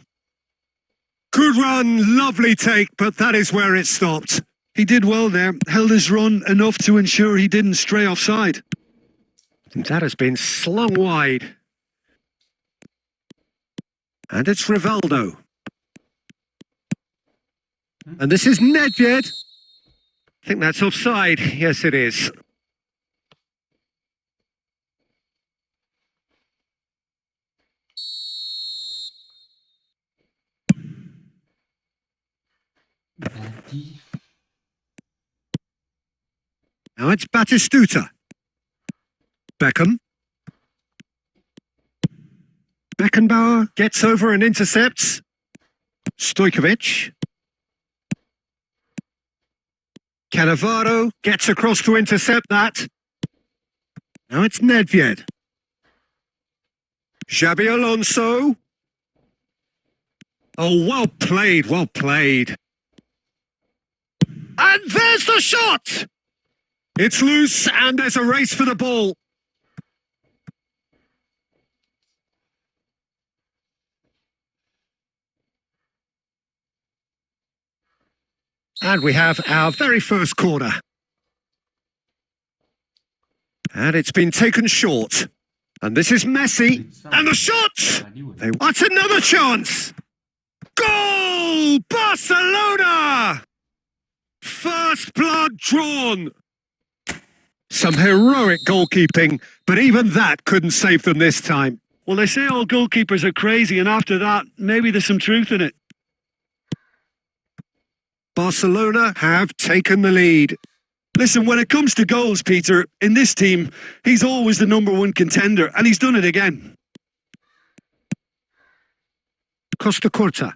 Speaker 2: Good run, lovely take, but that is where it stopped.
Speaker 3: He did well there, held his run enough to ensure he didn't stray offside.
Speaker 2: And that has been slung wide. And it's Rivaldo. And this is Nedved. I think that's offside. Yes, it is.
Speaker 1: Berti.
Speaker 2: Now it's Batistuta. Beckham. Beckenbauer gets over and intercepts. Stojkovic. Cannavaro gets across to intercept that. Now it's Nedved. Xabi Alonso. Oh, well played, well played. And there's the shot! It's loose and there's a race for the ball. And we have our very first corner. And it's been taken short. And this is Messi. And the shot! That's another chance! Goal! Barcelona! First blood drawn. Some heroic goalkeeping, but even that couldn't save them this time.
Speaker 3: Well, they say all goalkeepers are crazy, and after that, maybe there's some truth in it.
Speaker 2: Barcelona have taken the lead.
Speaker 3: Listen, when it comes to goals, Peter, in this team, he's always the #1 contender, and he's done it again.
Speaker 2: Costa Curta.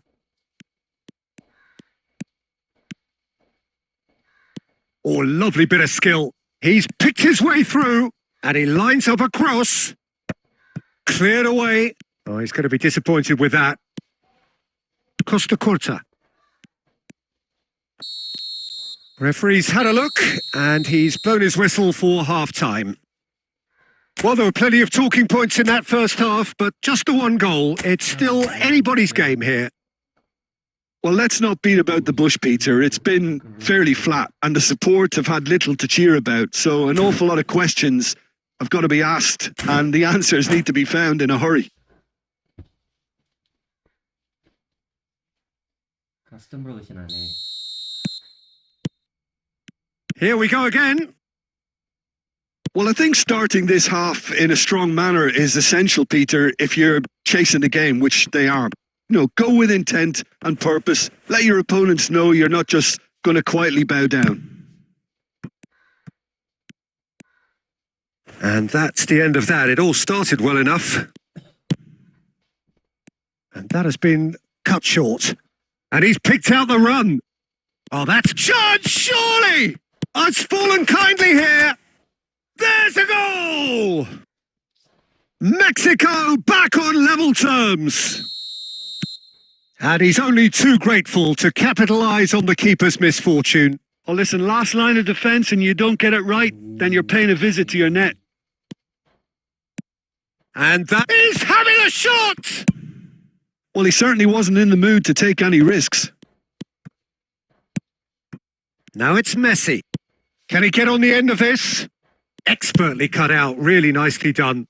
Speaker 2: Oh, lovely bit of skill. He's picked his way through, and he lines up a cross. Cleared away. Oh, he's going to be disappointed with that. Costa Curta. Referee's had a look, and he's blown his whistle for half-time. Well, there were plenty of talking points in that first half, but just the one goal. It's still anybody's game here.
Speaker 3: Well, let's not beat about the bush, Peter. It's been fairly flat, and the support have had little to cheer about. So an awful lot of questions have got to be asked, and the answers need to be found in a hurry.
Speaker 1: Custom പ്രൊവിഷനാണേ.
Speaker 2: Here we go again.
Speaker 3: Well, I think starting this half in a strong manner is essential, Peter, if you're chasing the game, which they are. You know, go with intent and purpose. Let your opponents know you're not just going to quietly bow down.
Speaker 2: And that's the end of that. It all started well enough. And that has been cut short. And he's picked out the run. Oh, that's Judge, surely! It's fallen kindly here. There's a goal! Mexico back on level terms. And he's only too grateful to capitalise on the keeper's misfortune.
Speaker 3: Well, listen, last line of defence and you don't get it right, then you're paying a visit to your net.
Speaker 2: And that is having a shot!
Speaker 3: Well, he certainly wasn't in the mood to take any risks.
Speaker 2: Now it's Messi. Can he get on the end of this? Expertly cut out, really nicely done.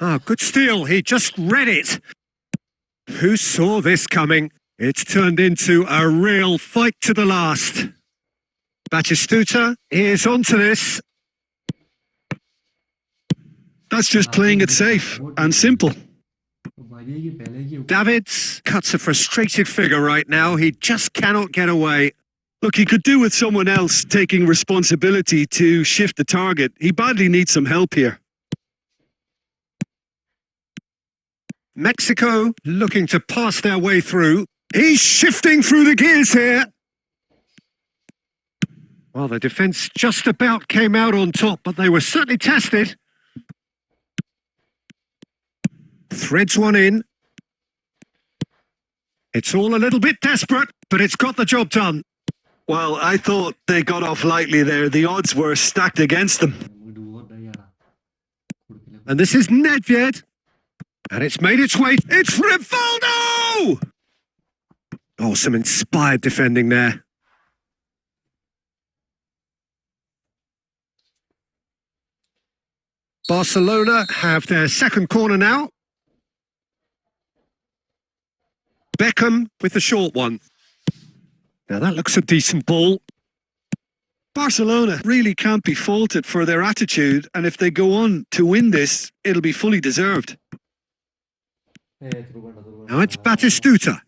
Speaker 2: Ah, good steal. He just read it. Who saw this coming? It's turned into a real fight to the last. Batistuta is onto this.
Speaker 3: That's just playing it safe and simple.
Speaker 2: Davids cuts a frustrated figure right now. He just cannot get away.
Speaker 3: Look, he could do with someone else taking responsibility to shift the target. He badly needs some help here.
Speaker 2: Mexico looking to pass their way through. He's shifting through the gears here. Well, the defence just about came out on top, but they were certainly tested. Threads one in. It's all a little bit desperate, but it's got the job done.
Speaker 3: Well, I thought they got off lightly there. The odds were stacked against them.
Speaker 2: And this is Nedved. And it's made its way. It's Rivaldo! Oh, some inspired defending there. Barcelona have their second corner now. Beckham with the short one. Now that looks a decent ball.
Speaker 3: Barcelona really can't be faulted for their attitude, and if they go on to win this, it'll be fully deserved.
Speaker 2: Now it's Batistuta.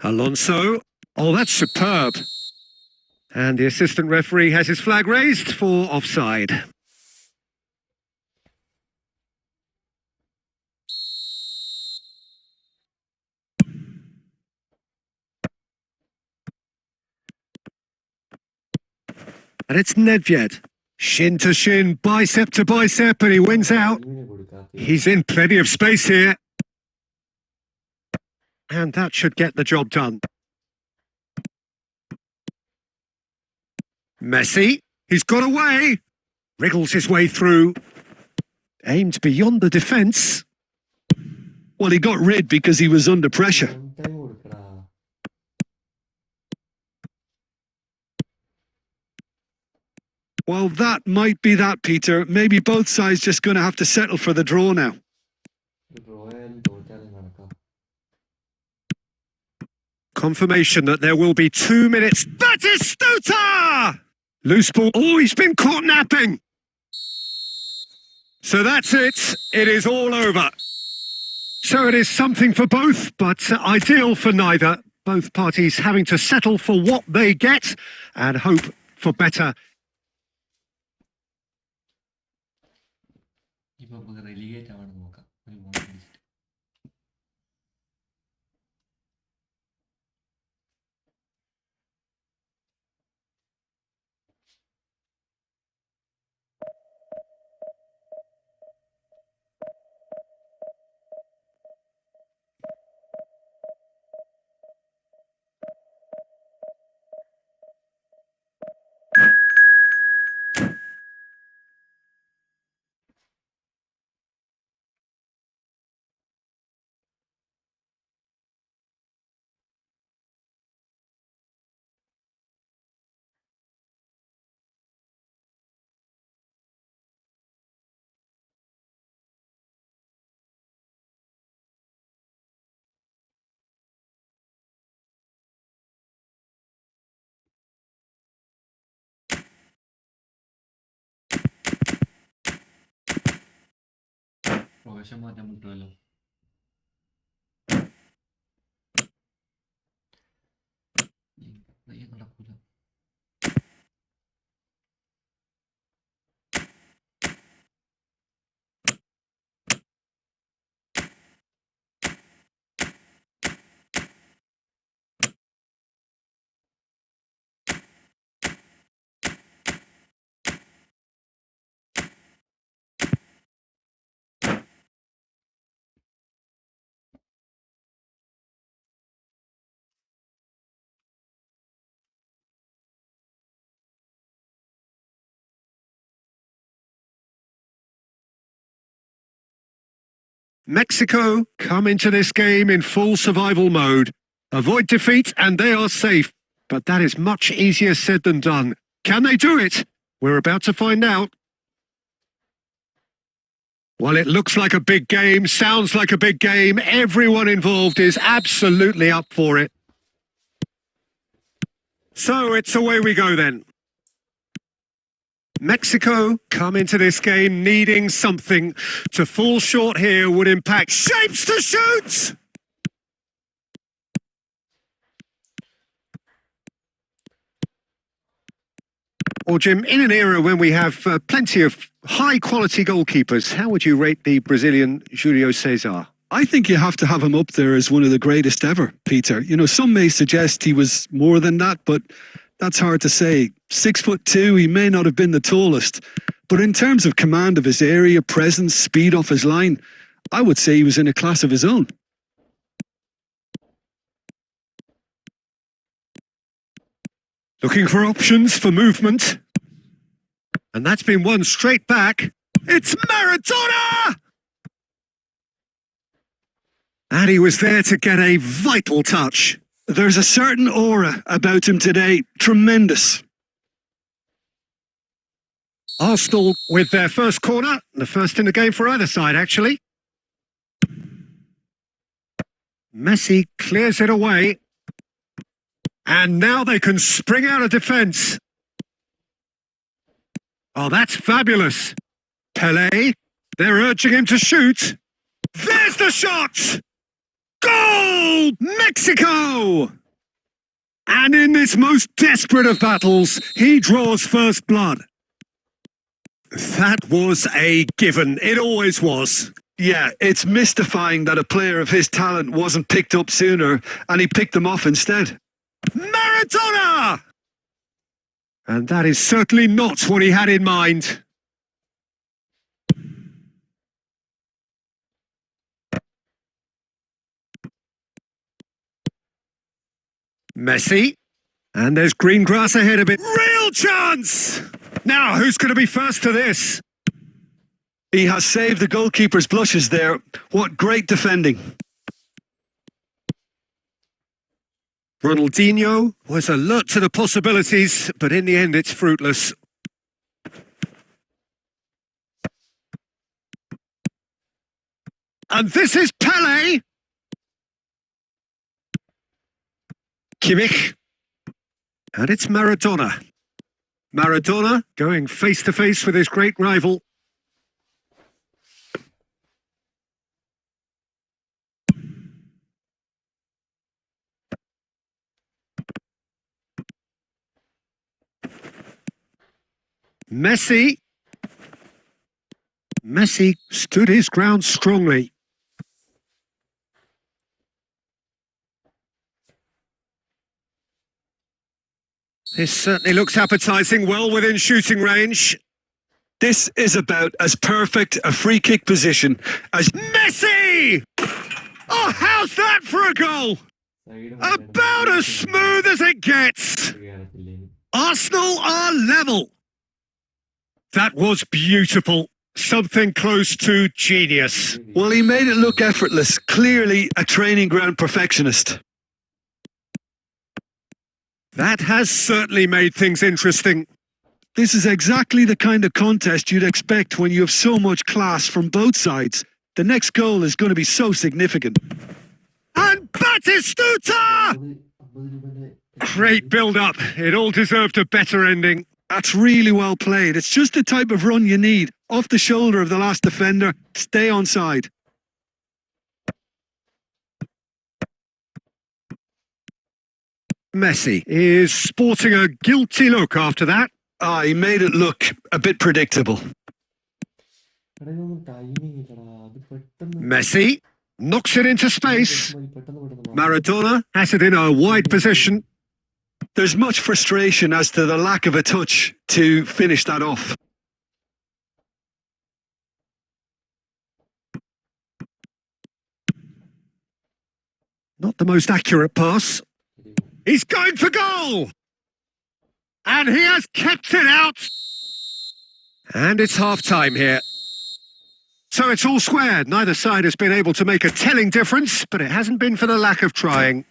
Speaker 2: Alonso. Oh, that's superb. And the assistant referee has his flag raised for offside. And it's Nedved. Shin to shin, bicep to bicep, and he wins out. He's in plenty of space here. And that should get the job done. Messi, he's got away. Wriggles his way through. Aimed beyond the defence.
Speaker 3: Well, he got rid because he was under pressure. Well, that might be that, Peter. Maybe both sides just going to have to settle for the draw now.
Speaker 2: Confirmation that there will be 2 minutes. Batistuta! Loose ball. Oh, he's been caught napping. So that's it. It is all over. So it is something for both, but ideal for neither. Both parties having to settle for what they get and hope for better. Mexico come into this game in full survival mode. Avoid defeat and they are safe. But that is much easier said than done. Can they do it? We're about to find out. Well, it looks like a big game, sounds like a big game. Everyone involved is absolutely up for it. So it's away we go then. Mexico come into this game needing something. To fall short here would impact. Shapes to shoot! Or Jim, in an era when we have plenty of high-quality goalkeepers, how would you rate the Brazilian Julio Cesar?
Speaker 3: I think you have to have him up there as one of the greatest ever, Peter. You know, some may suggest he was more than that, but that's hard to say. 6'2", he may not have been the tallest, but in terms of command of his area, presence, speed off his line, I would say he was in a class of his own.
Speaker 2: Looking for options for movement. And that's been won straight back. It's Maradona! And he was there to get a vital touch.
Speaker 3: There's a certain aura about him today. Tremendous.
Speaker 2: Arsenal with their first corner. The first in the game for either side, actually. Messi clears it away. And now they can spring out of defence. Oh, that's fabulous. Pelé, they're urging him to shoot. There's the shot! Goal! Mexico! And in this most desperate of battles, he draws first blood. That was a given. It always was.
Speaker 3: Yeah, it's mystifying that a player of his talent wasn't picked up sooner, and he picked them off instead.
Speaker 2: Maradona! And that is certainly not what he had in mind. Messi. And there's green grass ahead of it. Real chance! Now, who's going to be first to this?
Speaker 3: He has saved the goalkeeper's blushes there. What great defending.
Speaker 2: Ronaldinho was alert to the possibilities, but in the end it's fruitless. And this is Pelé! Kimmich. And it's Maradona. Maradona going face-to-face with his great rival. Messi. Messi stood his ground strongly. This certainly looks appetising, well within shooting range.
Speaker 3: This is about as perfect a free kick position as...
Speaker 2: Messi! Oh, how's that for a goal? About as smooth as it gets. Arsenal are level. That was beautiful. Something close to genius.
Speaker 3: Well, he made it look effortless. Clearly a training ground perfectionist.
Speaker 2: That has certainly made things interesting.
Speaker 3: This is exactly the kind of contest you'd expect when you have so much class from both sides. The next goal is going to be so significant.
Speaker 2: And Batistuta! Great build-up. It all deserved a better ending.
Speaker 3: That's really well played. It's just the type of run you need. Off the shoulder of the last defender. Stay onside.
Speaker 2: Messi is sporting a guilty look after that.
Speaker 3: Ah, he made it look a bit predictable.
Speaker 2: Messi knocks it into space. Maradona has it in a wide position.
Speaker 3: There's much frustration as to the lack of a touch to finish that off.
Speaker 2: Not the most accurate pass. He's going for goal! And he has kept it out! And it's half-time here. So it's all squared. Neither side has been able to make a telling difference, but it hasn't been for the lack of trying.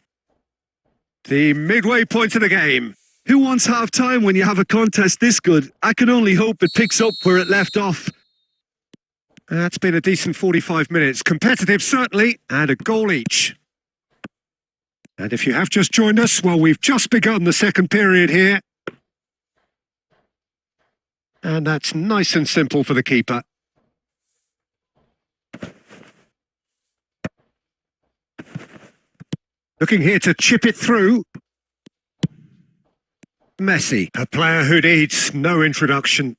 Speaker 2: The midway point of the game.
Speaker 3: Who wants half-time when you have a contest this good? I can only hope it picks up where it left off.
Speaker 2: That's been a decent 45 minutes. Competitive, certainly, and a goal each. And if you have just joined us, well, we've just begun the second period here. And that's nice and simple for the keeper. Looking here to chip it through. Messi, a player who needs no introduction.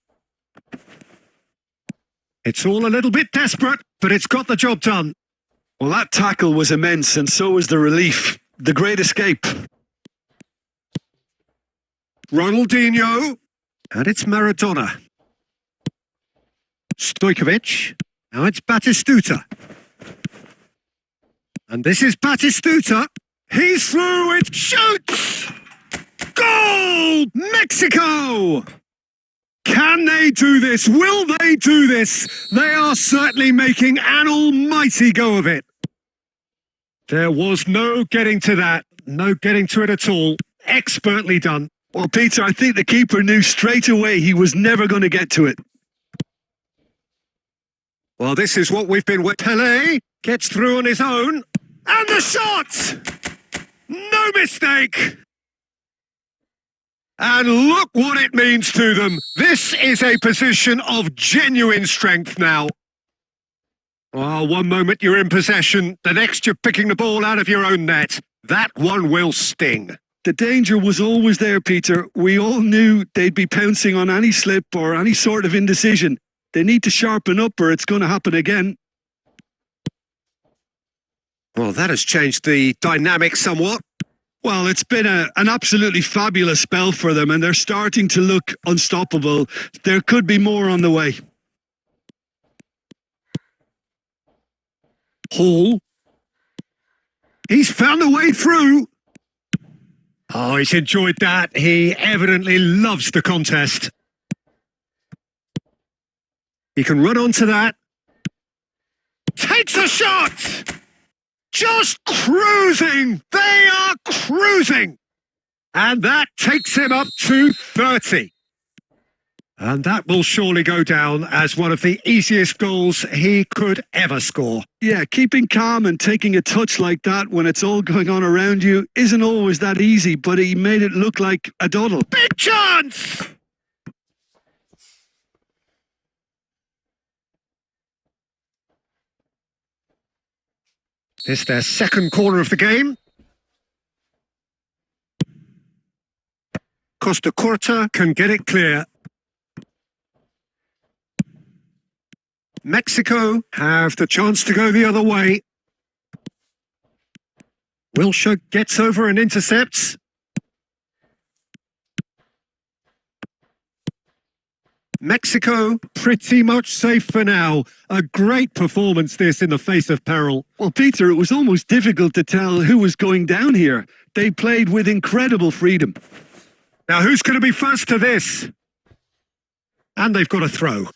Speaker 2: It's all a little bit desperate, but it's got the job done.
Speaker 3: Well, that tackle was immense, and so was the relief. The great escape.
Speaker 2: Ronaldinho. And it's Maradona. Stojkovic. Now it's Batistuta. And this is Batistuta. He's through, it shoots! Goal! Mexico! Can they do this? Will they do this? They are certainly making an almighty go of it. There was no getting to that. No getting to it at all. Expertly done.
Speaker 3: Well, Peter, I think the keeper knew straight away he was never going to get to it.
Speaker 2: Well, this is what we've been with. Pelé gets through on his own. And the shot! No mistake! And look what it means to them. This is a position of genuine strength now. Oh, one moment you're in possession, the next you're picking the ball out of your own net. That one will sting.
Speaker 3: The danger was always there, Peter. We all knew they'd be pouncing on any slip or any sort of indecision. They need to sharpen up or it's going to happen again.
Speaker 2: Well, that has changed the dynamic somewhat.
Speaker 3: Well, it's been an absolutely fabulous spell for them, and they're starting to look unstoppable. There could be more on the way.
Speaker 2: Hall. He's found a way through. Oh, he's enjoyed that. He evidently loves the contest. He can run onto that. Takes a shot! Just cruising! They are cruising! And that takes him up to 30. And that will surely go down as one of the easiest goals he could ever score.
Speaker 3: Yeah, keeping calm and taking a touch like that when it's all going on around you isn't always that easy, but he made it look like a doddle.
Speaker 2: Big chance! It's their second corner of the game. Costa Curta can get it clear. Mexico have the chance to go the other way. Wilshere gets over and intercepts. Mexico pretty much safe for now. A great performance this in the face of peril.
Speaker 3: Well, Peter, it was almost difficult to tell who was going down here. They played with incredible freedom.
Speaker 2: Now who's going to be first to this? And they've got a throw.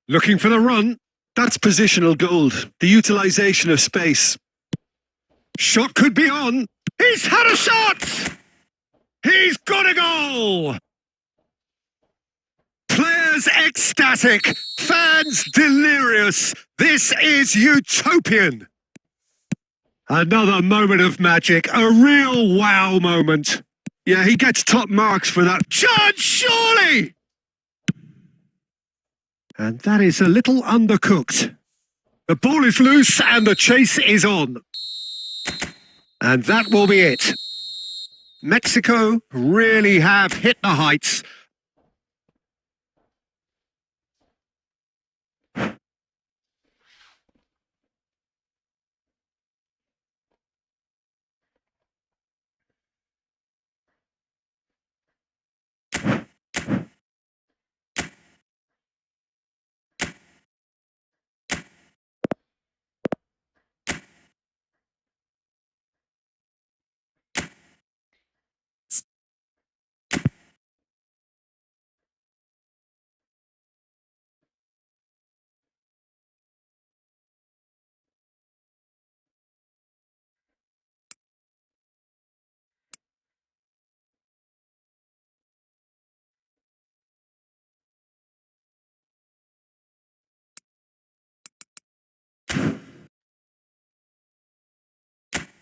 Speaker 2: Looking for the run.
Speaker 3: That's positional gold, the utilisation of space.
Speaker 2: Shot could be on. He's had a shot! He's got a goal! Players ecstatic, fans delirious. This is utopian. Another moment of magic, a real wow moment.
Speaker 3: Yeah, he gets top marks for that.
Speaker 2: Chance, surely! And that is a little undercooked. The ball is loose and the chase is on. And that will be it. Mexico really have hit the heights.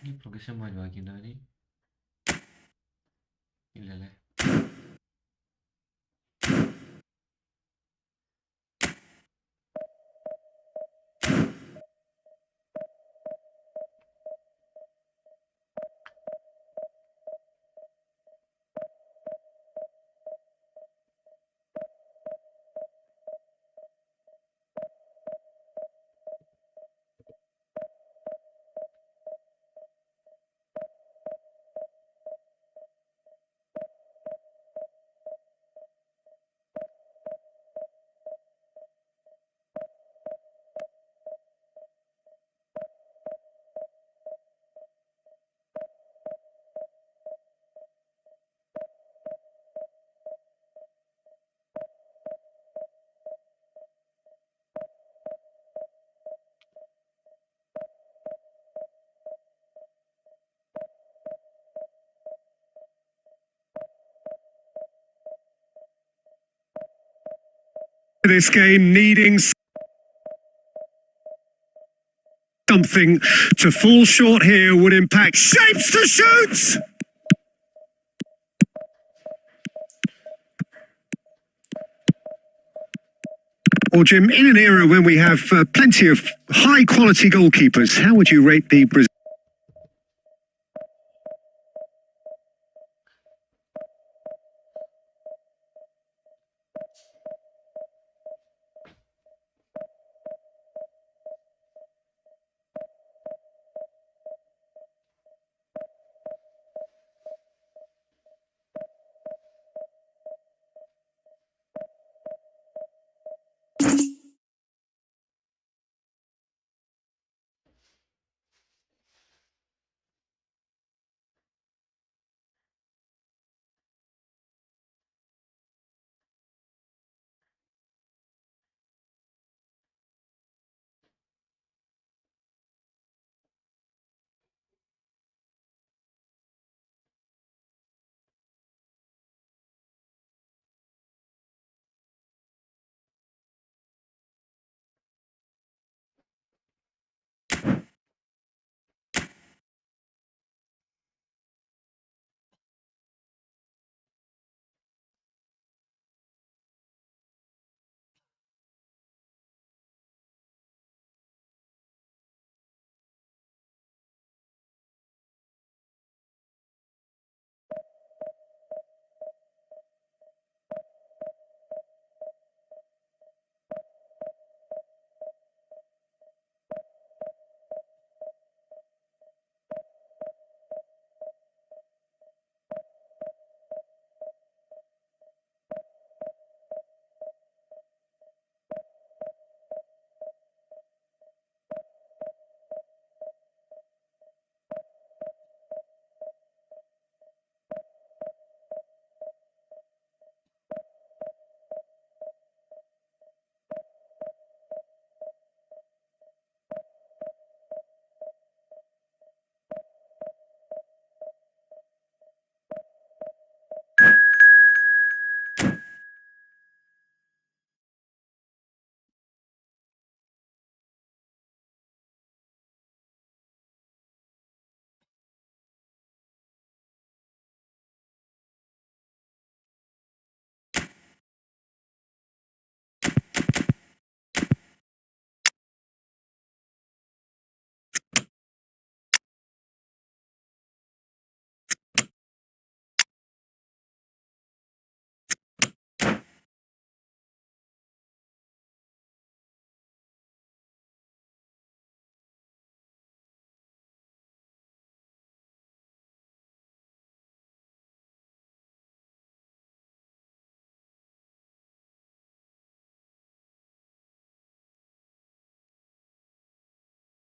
Speaker 1: ഈ പ്രൊഗഷൻ മാറ്റി ബാക്കിയുണ്ടോ അവന്? ഇല്ലല്ലേ.
Speaker 2: this game, needing something to fall short here would impact. Shapes to shoot! Or Jim, in an era when we have plenty of high-quality goalkeepers, how would you rate the Brazil?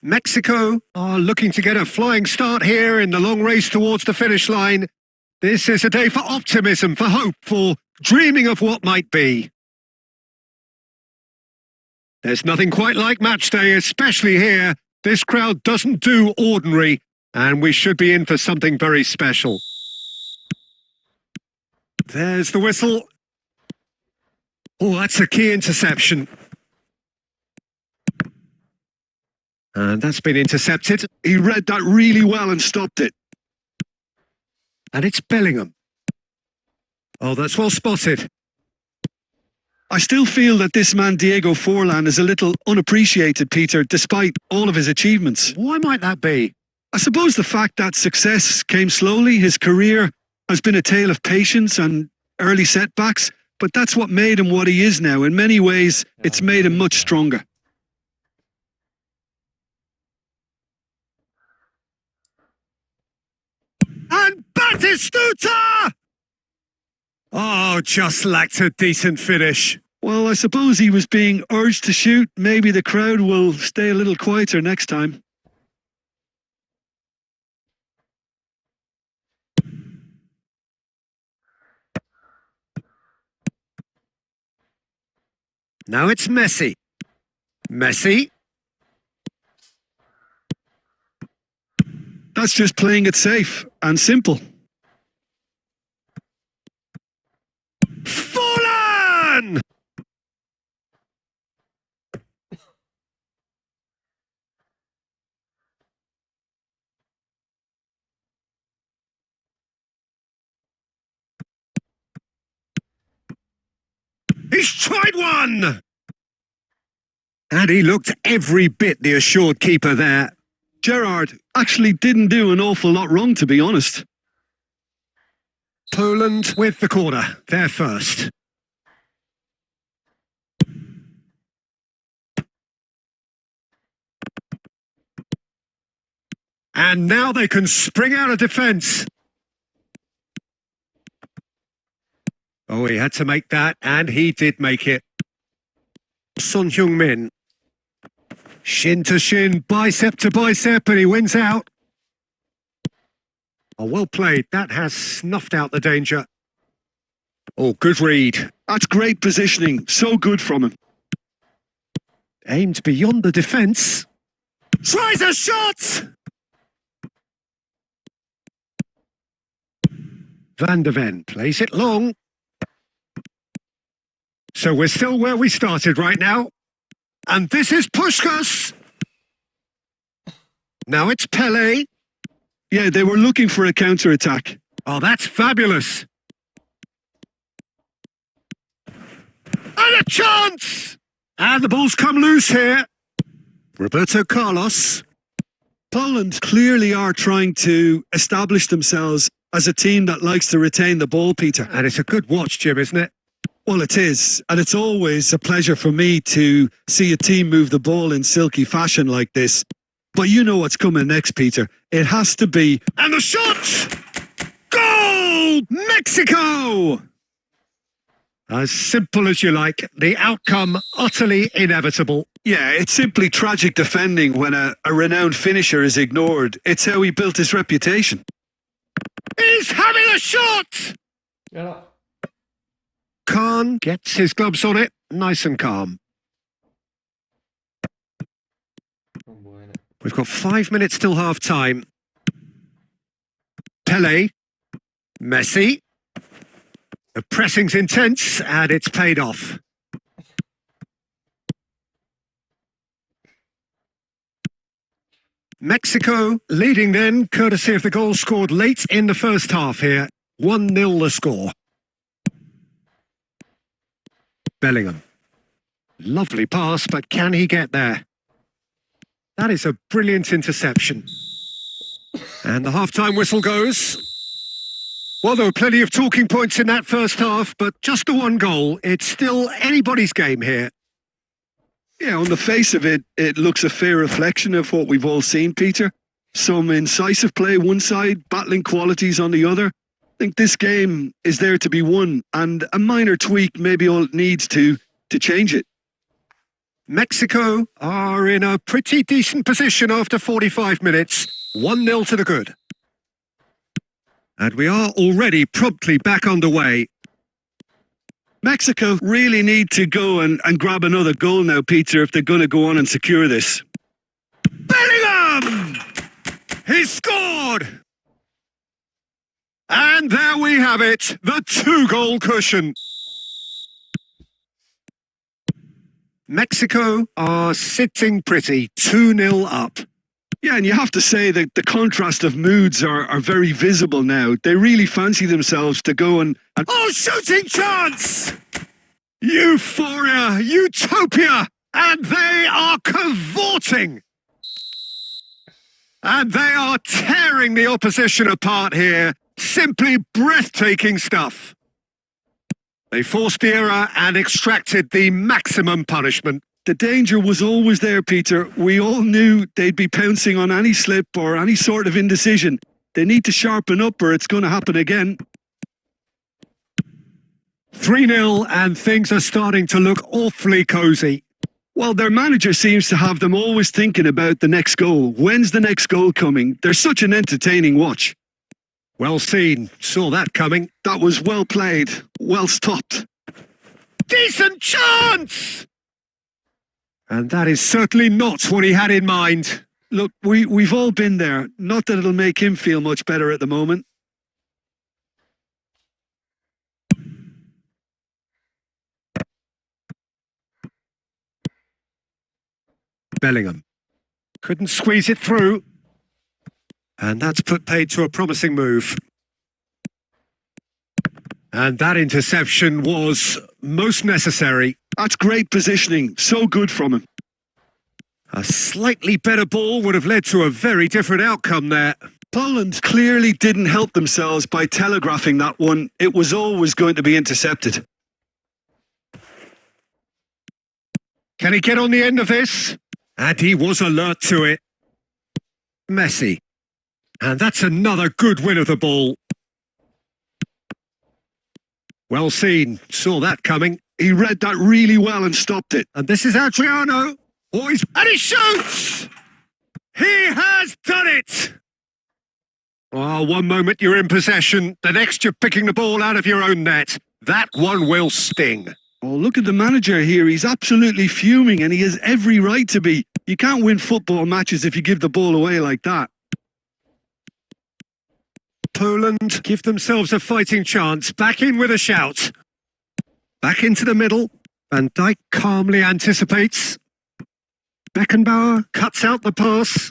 Speaker 2: Mexico are looking to get a flying start here in the long race towards the finish line. This is a day for optimism, for hope, for dreaming of what might be. There's nothing quite like match day, especially here. This crowd doesn't do ordinary, and we should be in for something very special. There's the whistle. Oh, that's a key interception. And that's been intercepted.
Speaker 3: He read that really well and stopped it.
Speaker 2: And it's Bellingham. Oh, that's well spotted.
Speaker 3: I still feel that this man Diego Forlan is a little unappreciated, Peter, despite all of his achievements.
Speaker 2: Why might that be?
Speaker 3: I suppose the fact that success came slowly, his career has been a tale of patience and early setbacks, but that's what made him what he is now. In many ways, it's made him much stronger.
Speaker 2: And Batistuta! Oh, just lacked a decent finish.
Speaker 3: Well, I suppose he was being urged to shoot. Maybe the crowd will stay a little quieter next time.
Speaker 2: Now it's Messi. Messi.
Speaker 3: That's just playing it safe and simple.
Speaker 2: Forlan! He's tried one! And he looked every bit the assured keeper there.
Speaker 3: Gerrard actually didn't do an awful lot wrong, to be honest.
Speaker 2: Poland with the corner. They're first. And now they can spring out of defence. Oh, he had to make that, and he did make it. Son Heung-min. Shin to shin, bicep to bicep, and he wins out. Oh, well played. That has snuffed out the danger. Oh, good read.
Speaker 3: That's great positioning. So good from him.
Speaker 2: Aimed beyond the defence. Tries a shot! Van de Ven plays it long. So we're still where we started right now. And this is Puskás. Now it's Pelé.
Speaker 3: Yeah, they were looking for a counter-attack.
Speaker 2: Oh, that's fabulous. And a chance! And the ball's come loose here. Roberto Carlos.
Speaker 3: Poland clearly are trying to establish themselves as a team that likes to retain the ball, Peter.
Speaker 2: And it's a good watch, Jim, isn't it?
Speaker 3: Well, it is. And it's always a pleasure for me to see a team move the ball in silky fashion like this. But you know what's coming next, Peter. It has to be...
Speaker 2: And the shot! Goal! Mexico! As simple as you like. The outcome utterly inevitable.
Speaker 3: Yeah, it's simply tragic defending when a renowned finisher is ignored. It's how he built his reputation.
Speaker 2: He's having a shot!
Speaker 1: Yeah.
Speaker 2: Khan gets his gloves on it, nice and calm. We've got 5 minutes till half time. Pelé, Messi. The pressing's intense and it's paid off. Mexico leading then, courtesy of the goal scored late in the first half here. 1-0 the score. Bellingham. Lovely pass, but can he get there? That is a brilliant interception. And the half-time whistle goes. Well, there were plenty of talking points in that first half, but just the one goal. It's still anybody's game here.
Speaker 3: Yeah, on the face of it, it looks a fair reflection of what we've all seen, Peter. Some incisive play one side, battling qualities on the other. I think this game is there to be won, and a minor tweak maybe all it needs to change it.
Speaker 2: Mexico are in a pretty decent position after 45 minutes. 1-0 to the good. And we are already promptly back underway.
Speaker 3: Mexico really need to go and grab another goal now, Peter, if they're going to go on and secure this.
Speaker 2: Bellingham! He's scored! And there we have it, the 2-goal cushion. Mexico are sitting pretty, 2-0 up.
Speaker 3: Yeah, and you have to say that the contrast of moods are very visible now. They really fancy themselves to go and...
Speaker 2: Oh, shooting chance! Euphoria, utopia, and they are cavorting. And they are tearing the opposition apart here. Simply breathtaking stuff. They forced the error and extracted the maximum punishment.
Speaker 3: The danger was always there, Peter. We all knew they'd be pouncing on any slip or any sort of indecision. They need to sharpen up or it's going to happen again.
Speaker 2: 3-0 and things are starting to look awfully cosy.
Speaker 3: Well, their manager seems to have them always thinking about the next goal. When's the next goal coming? They're such an entertaining watch.
Speaker 2: Well seen. Saw that coming.
Speaker 3: That was well played. Well stopped.
Speaker 2: Decent chance! And that is certainly not what he had in mind.
Speaker 3: Look, we've all been there. Not that it'll make him feel much better at the moment.
Speaker 2: Bellingham. Couldn't squeeze it through. And that's put paid to a promising move. And that interception was most necessary.
Speaker 3: That's great positioning. So good from him.
Speaker 2: A slightly better ball would have led to a very different outcome there.
Speaker 3: Poland clearly didn't help themselves by telegraphing that one. It was always going to be intercepted.
Speaker 2: Can he get on the end of this? And he was alert to it. Messi. And that's another good win of the ball. Well seen. Saw that coming.
Speaker 3: He read that really well and stopped it.
Speaker 2: And this is Adriano. And he shoots! He has done it! Oh, one moment you're in possession, the next you're picking the ball out of your own net. That one will sting.
Speaker 3: Oh, look at the manager here. He's absolutely fuming and he has every right to be. You can't win football matches if you give the ball away like that.
Speaker 2: Poland give themselves a fighting chance. Back in with a shout. Back into the middle. Van Dijk calmly anticipates. Beckenbauer cuts out the pass.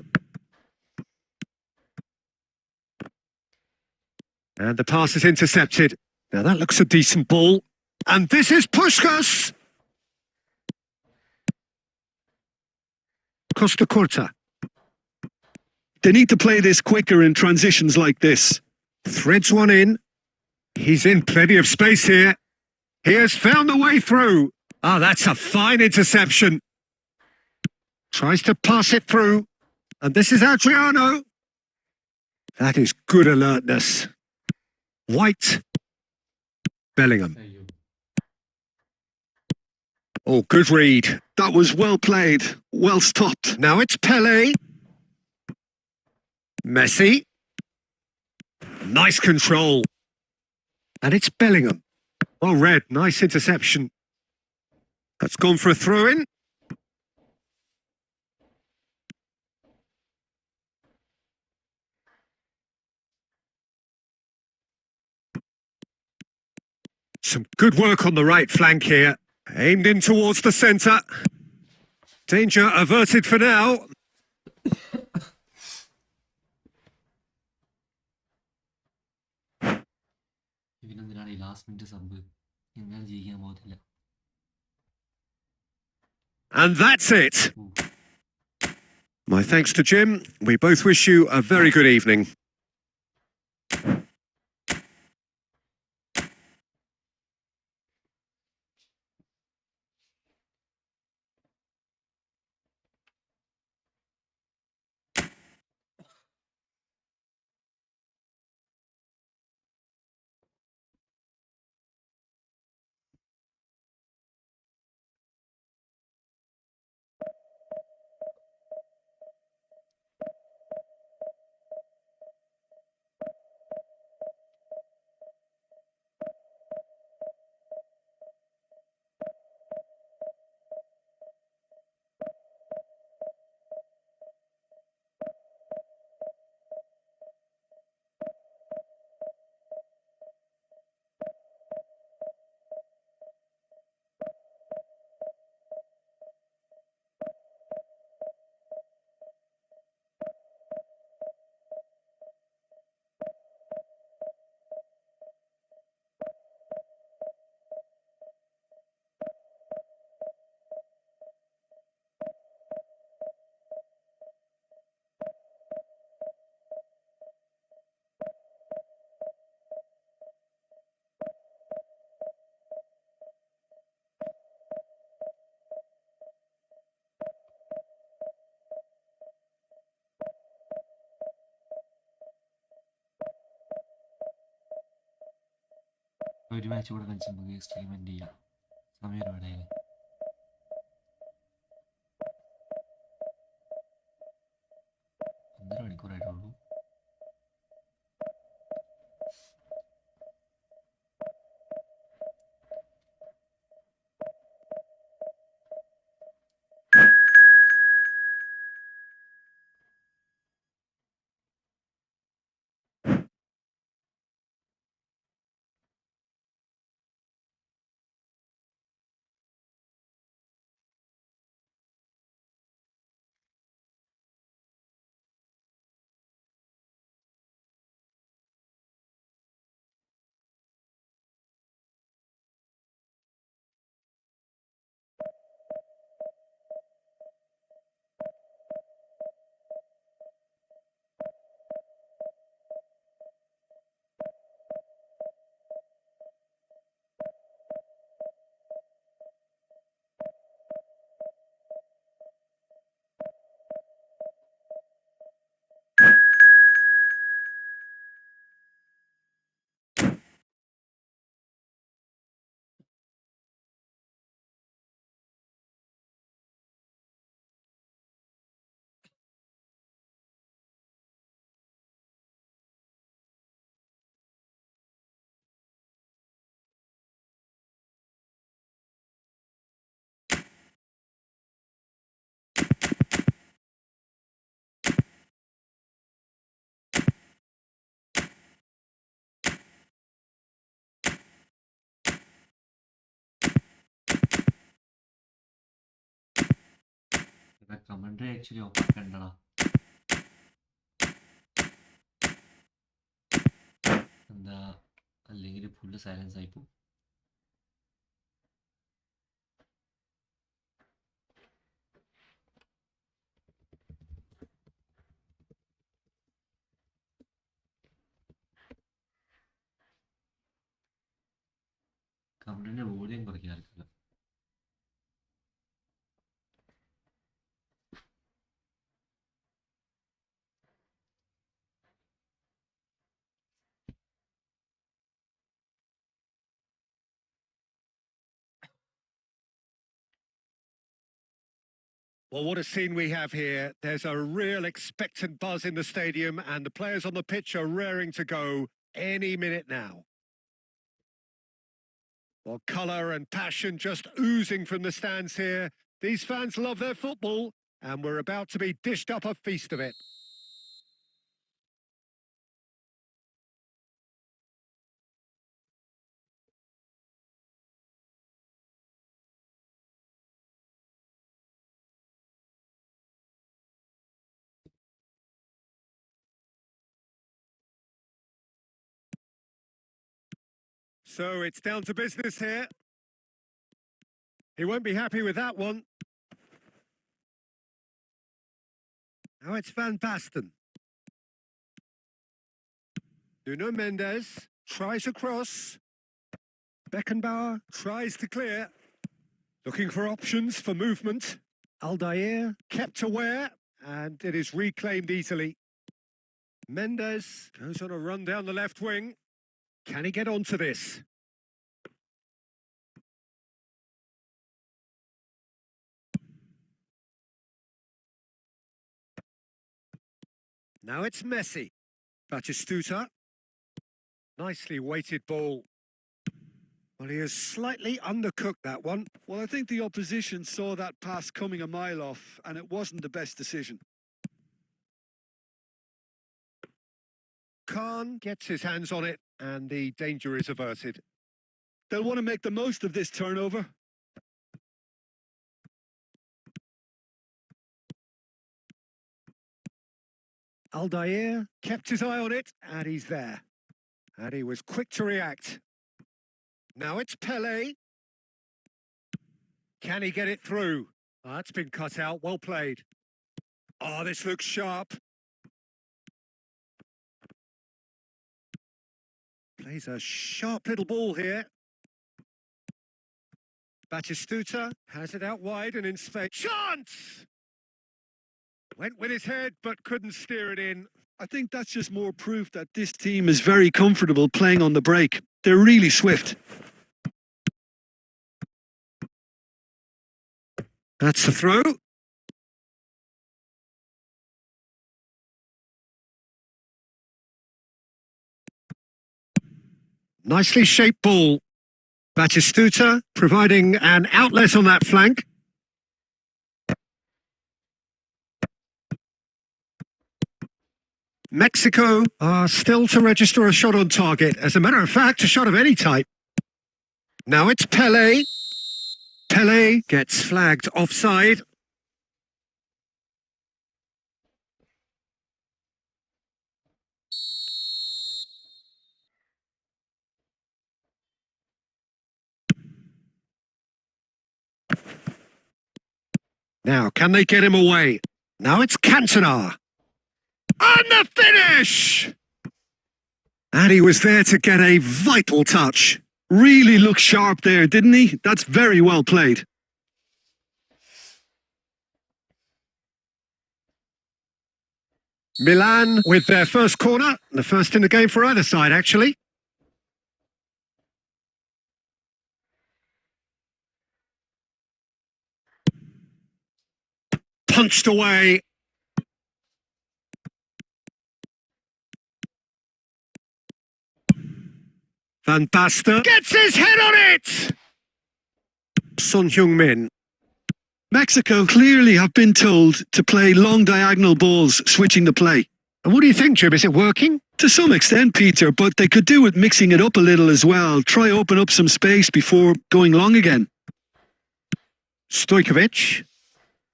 Speaker 2: And the pass is intercepted. Now that looks a decent ball. And this is Puskás. Costa Curta.
Speaker 3: They need to play this quicker in transitions like this.
Speaker 2: Threads one in. He's in plenty of space here. He has found the way through. Ah, that's a fine interception. Tries to pass it through. And this is Adriano. That is good alertness. White. Bellingham. Oh, good read.
Speaker 3: That was well played. Well stopped.
Speaker 2: Now it's Pele. Messi. Nice control. And it's Bellingham. Well read. Nice interception. That's gone for a throw-in. Some good work on the right flank here. Aimed in towards the centre. Danger averted for now.
Speaker 1: ഇവനെന്തിനാണ് ഈ last minute sub ഇങ്ങനെ ജയിക്കാൻ പോകത്തില്ല.
Speaker 2: And that's it. My thanks to Jim. We both wish you a very good evening.
Speaker 1: ഒരു match കൂടെ കളിച്ച് നമുക്ക് stream end ചെയ്യാം. സമയം ഒരുപാടായില്ലേ. ഒന്നര മണിക്കൂറായിട്ടുള്ളൂ. Commentary actually ഒപ്പിക്കണ്ടടാ. എന്താ അല്ലെങ്കിൽ ഫുള്ള് സൈലൻസ് ആയി പോകും. കമന്റിന്റെ volume കുറയ്ക്കാറില്ല.
Speaker 2: Well, what a scene we have here. There's a real expectant buzz in the stadium and the players on the pitch are raring to go any minute now. Well, colour and passion just oozing from the stands here. These fans love their football and we're about to be dished up a feast of it. So it's down to business here. He won't be happy with that one. Now it's Van Basten. Nuno Mendes tries across. Beckenbauer tries to clear. Looking for options for movement. Aldair kept aware and it is reclaimed easily. Mendes goes on a run down the left wing. Can he get onto this? Now it's Messi. Batistuta. Nicely weighted ball. Well, he has slightly undercooked that one.
Speaker 3: Well, I think the opposition saw that pass coming a mile off and it wasn't the best decision.
Speaker 2: Khan gets his hands on it and the danger is averted.
Speaker 3: They'll want to make the most of this turnover.
Speaker 2: Aldair kept his eye on it and he's there. And he was quick to react. Now it's Pele. Can he get it through? Oh, that's been cut out. Well played. Oh, this looks sharp. Plays a sharp little ball here. Batistuta has it out wide and in space. Chance! Went with his head but couldn't steer it in.
Speaker 3: I think that's just more proof that this team is very comfortable playing on the break. They're really swift.
Speaker 2: That's the throw. Nicely shaped ball. Batistuta providing an outlet on that flank. Mexico are still to register a shot on target. As a matter of fact, a shot of any type. Now it's Pele. Pele gets flagged offside. Now, can they get him away? Now it's Cantona. And the finish! And he was there to get a vital touch.
Speaker 3: Really looked sharp there, didn't he? That's very well played.
Speaker 2: Milan with their first corner. The first in the game for either side, actually. Punched away. Van Basten gets his head on it! Son Heung-min.
Speaker 3: Mexico clearly have been told to play long diagonal balls, switching the play.
Speaker 2: And what do you think, Jim? Is it working?
Speaker 3: To some extent, Peter, but they could do with mixing it up a little as well. Try open up some space before going long again.
Speaker 2: Stojkovic.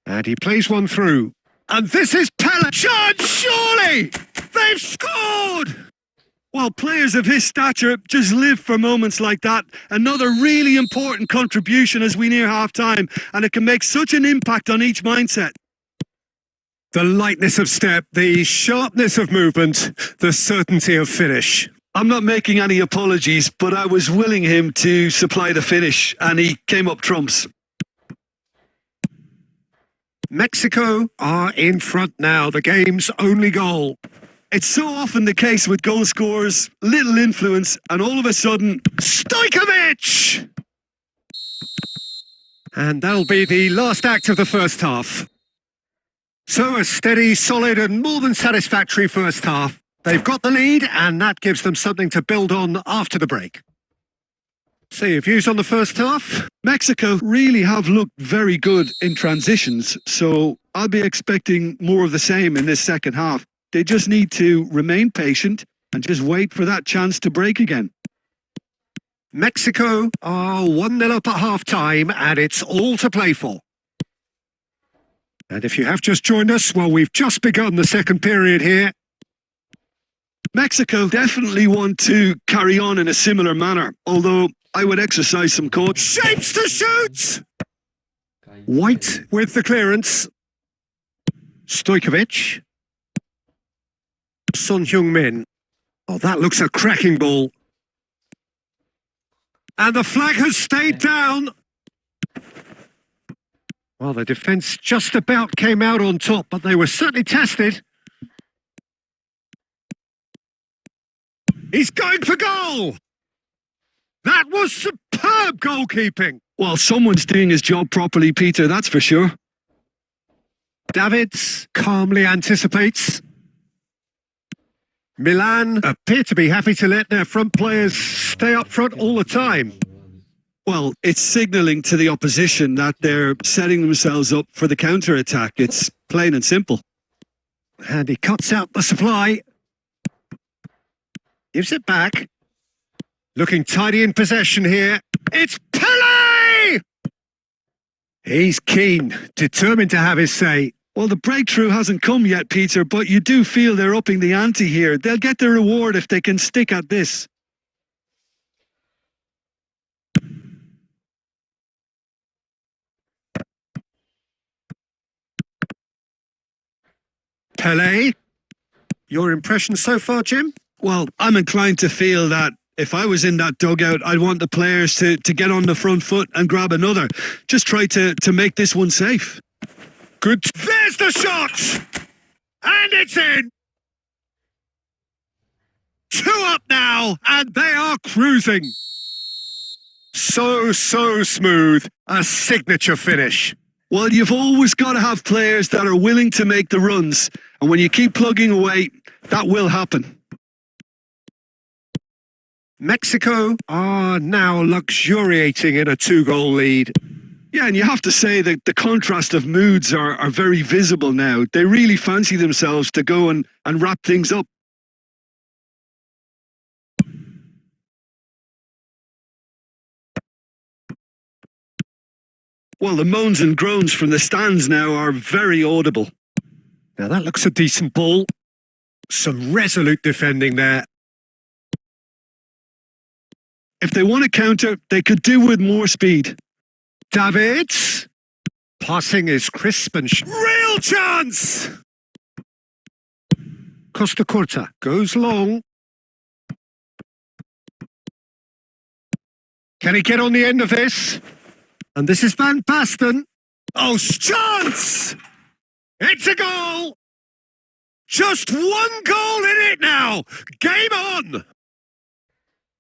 Speaker 2: And he plays one through. And this is Pele. Chance, surely! They've scored!
Speaker 3: Well, players of his stature just live for moments like that. Another really important contribution as we near half-time, and it can make such an impact on each mindset.
Speaker 2: The lightness of step, the sharpness of movement, the certainty of finish.
Speaker 3: I'm not making any apologies, but I was willing him to supply the finish, and he came up trumps.
Speaker 2: Mexico are in front now, the game's only goal.
Speaker 3: It's so often the case with goal scorers, little influence, and all of a sudden,
Speaker 2: Stojkovic! And that'll be the last act of the first half. So a steady, solid and more than satisfactory first half. They've got the lead and that gives them something to build on after the break. So your views on the first half?
Speaker 3: Mexico really have looked very good in transitions, so I'll be expecting more of the same in this second half. They just need to remain patient and just wait for that chance to break again.
Speaker 2: Mexico are 1-0 up at half-time and it's all to play for. And if you have just joined us, well, we've just begun the second period here.
Speaker 3: Mexico definitely want to carry on in a similar manner, although I would exercise some caution.
Speaker 2: Shapes to shoot! White with the clearance. Stojkovic. Son Heung-min. Oh, that looks a cracking ball. And the flag has stayed down. Well, the defence just about came out on top, but they were certainly tested. He's going for goal! That was superb goalkeeping.
Speaker 3: Well, someone's doing his job properly, Peter, that's for sure.
Speaker 2: Davids calmly anticipates. Milan appear to be happy to let their front players stay up front all the time.
Speaker 3: Well, it's signalling to the opposition that they're setting themselves up for the counter-attack. It's plain and simple.
Speaker 2: And he cuts out the supply. Gives it back. Looking tidy in possession here. It's Pele! He's keen, determined to have his say.
Speaker 3: Well, the breakthrough hasn't come yet, Peter, but you do feel they're upping the ante here. They'll get their reward if they can stick at this.
Speaker 2: Pele, your impression so far, Jim?
Speaker 3: Well, I'm inclined to feel that if I was in that dugout, I'd want the players to get on the front foot and grab another. Just try to make this one safe.
Speaker 2: Good. There's the shot! And it's in! 2 up now, and they are cruising. So smooth. A signature finish.
Speaker 3: Well, you've always got to have players that are willing to make the runs. And when you keep plugging away, that will happen.
Speaker 2: Mexico are now luxuriating in a 2-goal lead.
Speaker 3: Yeah, and you have to say that the contrast of moods are very visible now. They really fancy themselves to go and wrap things up. Well, the moans and groans from the stands now are very audible.
Speaker 2: Now that looks a decent ball. Some resolute defending there.
Speaker 3: If they want to counter, they could do with more speed.
Speaker 2: Davids. Passing is crisp and real chance! Costa Curta goes long. Can he get on the end of this? And this is Van Basten. Oh, chance! It's a goal! Just 1 goal in it now! Game on!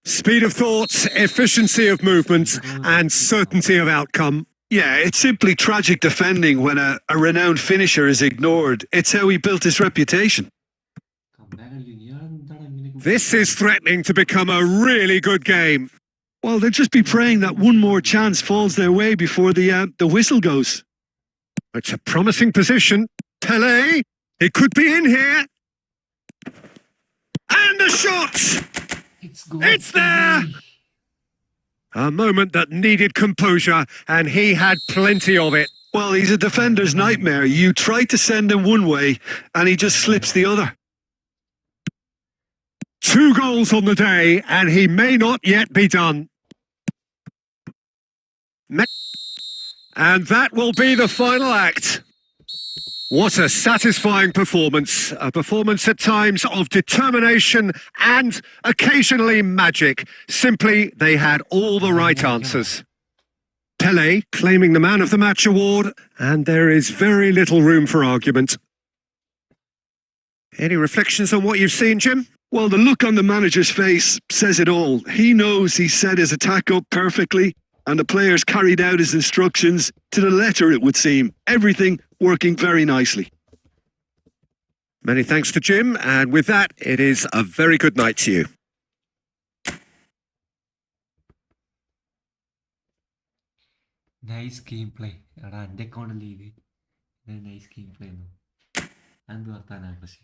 Speaker 2: Speed of thought, efficiency of movement, and certainty of outcome.
Speaker 3: Yeah, it's simply tragic defending when a renowned finisher is ignored. It's how he built his reputation.
Speaker 2: This is threatening to become a really good game.
Speaker 3: Well, they'll just be praying that one more chance falls their way before the whistle goes.
Speaker 2: It's a promising position. Pele, he could be in here. And the shot! It's there! A moment that needed composure, and he had plenty of it.
Speaker 3: Well, he's a defender's nightmare. You try to send him one way and he just slips the other.
Speaker 2: 2 goals on the day, and he may not yet be done. And that will be the final act. What a satisfying performance. A performance at times of determination and occasionally magic. Simply, they had all the right answers. Pele claiming the Man of the Match award, and there is very little room for argument. Any reflections on what you've seen, Jim?
Speaker 3: Well, the look on the manager's face says it all. He knows he set his attack up perfectly, and the players carried out his instructions to the letter, it would seem. Everything working very nicely.
Speaker 2: Many thanks to Jim, and with that, it is a very good night to you.
Speaker 1: Nice game play. എടാ എൻ്റെ അക്കൗണ്ടല്ലേ ഇത് nice game play ഒന്നും എന്ത് വർത്താനാണ് പക്ഷേ.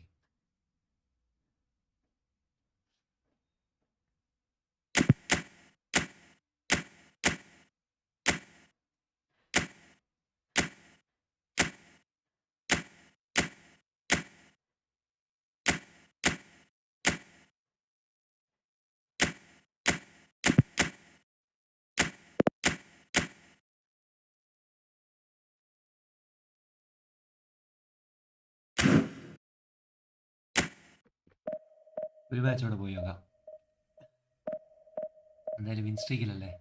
Speaker 1: ഒരു മാച്ചോടെ പോയി നോക്കാം. എന്തായാലും വിൻ സ്ട്രീക്കിലല്ലേ.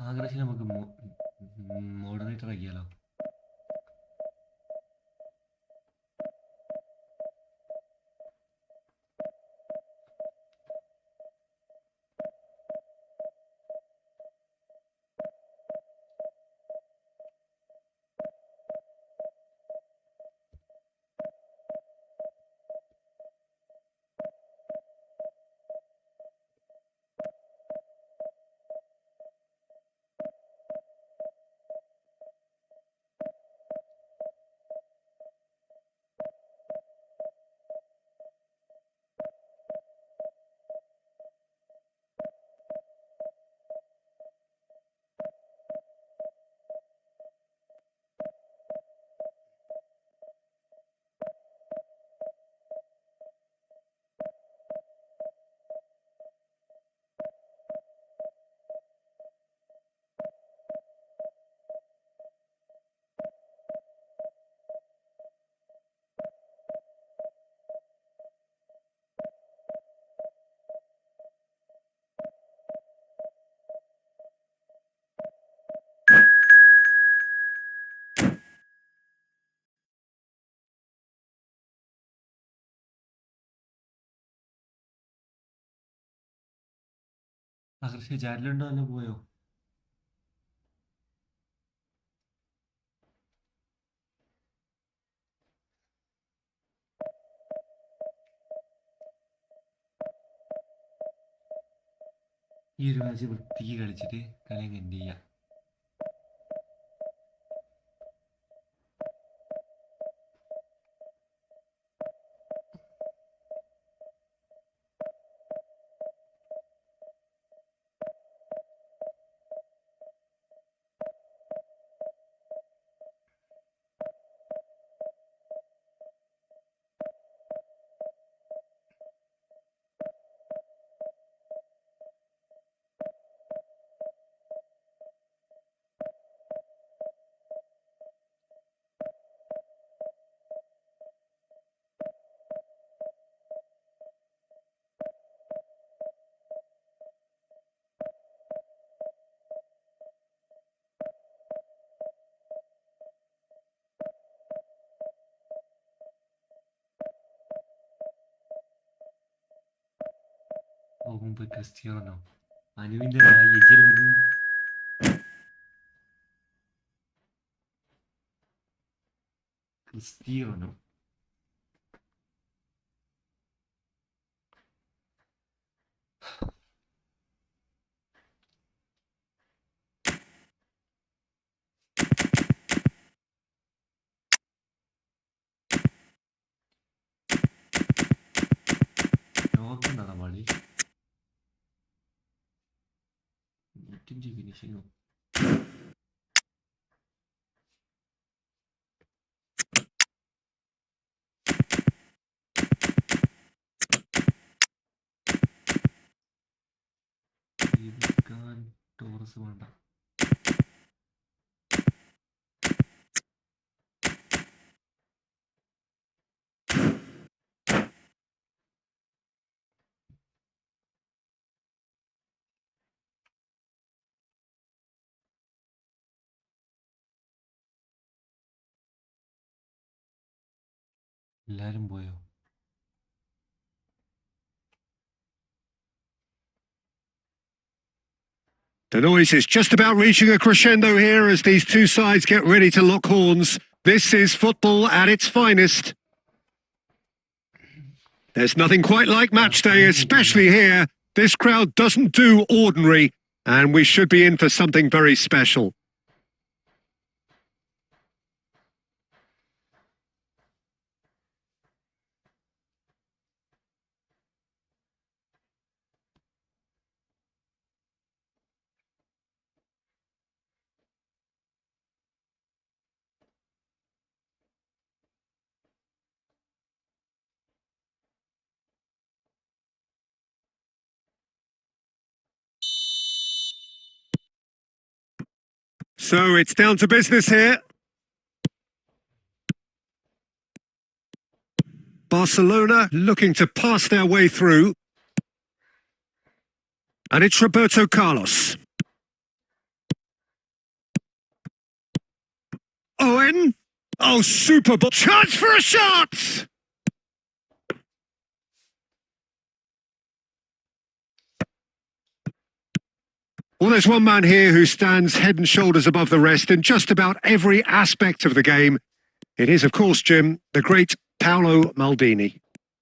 Speaker 1: ആഗ്രഹം നമുക്ക് മോഡറേറ്റർ ആക്കിയാലോ. ആകർഷ ചാറ്റിലുണ്ടോ അല്ല പോയോ? ഈ ഒരു മാച്ച് വൃത്തിക്ക് കളിച്ചിട്ട് കളി അങ്ങ് എന്ത് ചെയ്യാം. മുമ്പ് ക്രിസ്ത്യാനോ അനുവിൻ്റെ നായി എജിരുന്നത്. ക്രിസ്ത്യാനോ നോക്കണ്ടാ പാടി ഫിനിഷിങ് ടോറസ് വേണ്ട. എല്ലാരും പോയോ?
Speaker 2: The noise is just about reaching a crescendo here as these two sides get ready to lock horns. This is football at its finest. There's nothing quite like match day, especially here. This crowd doesn't do ordinary, and we should be in for something very special. So it's down to business here. Barcelona looking to pass their way through. And it's Roberto Carlos. Owen. Oh, super ball. Chance for a shot! Well, there's one man here who stands head and shoulders above the rest in just about every aspect of the game. It is, of course, Jim, the great Paolo Maldini.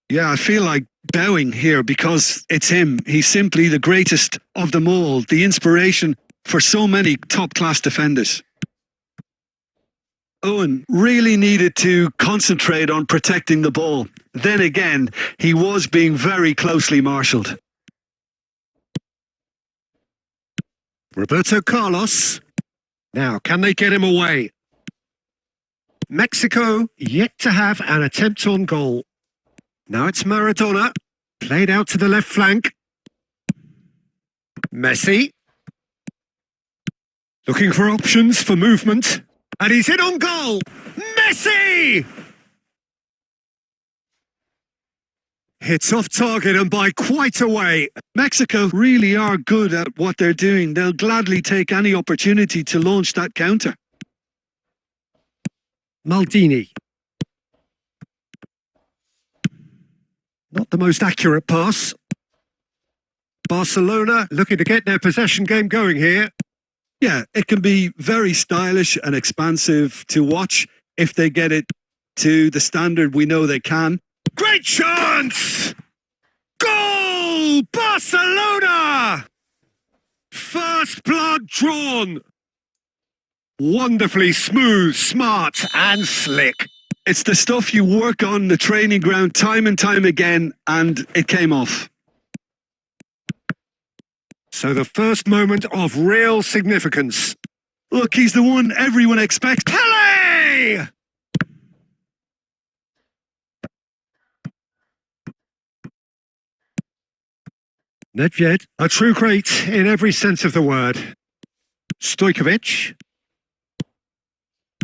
Speaker 3: Yeah, I feel like bowing here because it's him. He's simply the greatest of them all, the inspiration for so many top-class defenders. Owen really needed to concentrate on protecting the ball. Then again, he was being very closely marshalled.
Speaker 2: Roberto Carlos. Now, can they get him away? Mexico yet to have an attempt on goal. Now it's Maradona. Played out to the left flank. Messi. Looking for options for movement. And he's in on goal. Messi! Hits off target and by quite a way.
Speaker 3: Mexico really are good at what they're doing. They'll gladly take any opportunity to launch that counter.
Speaker 2: Maldini. Not the most accurate pass. Barcelona looking to get their possession game going here.
Speaker 3: Yeah, it can be very stylish and expansive to watch if they get it to the standard we know they can.
Speaker 2: Great chance! Goal! Barcelona! First blood drawn. Wonderfully smooth, smart and slick.
Speaker 3: It's the stuff you work on the training ground time and time again, and it came off.
Speaker 2: So the first moment of real significance.
Speaker 3: Look, he's the one everyone expects.
Speaker 2: Pele! Nedved, a true great in every sense of the word. Stojkovic.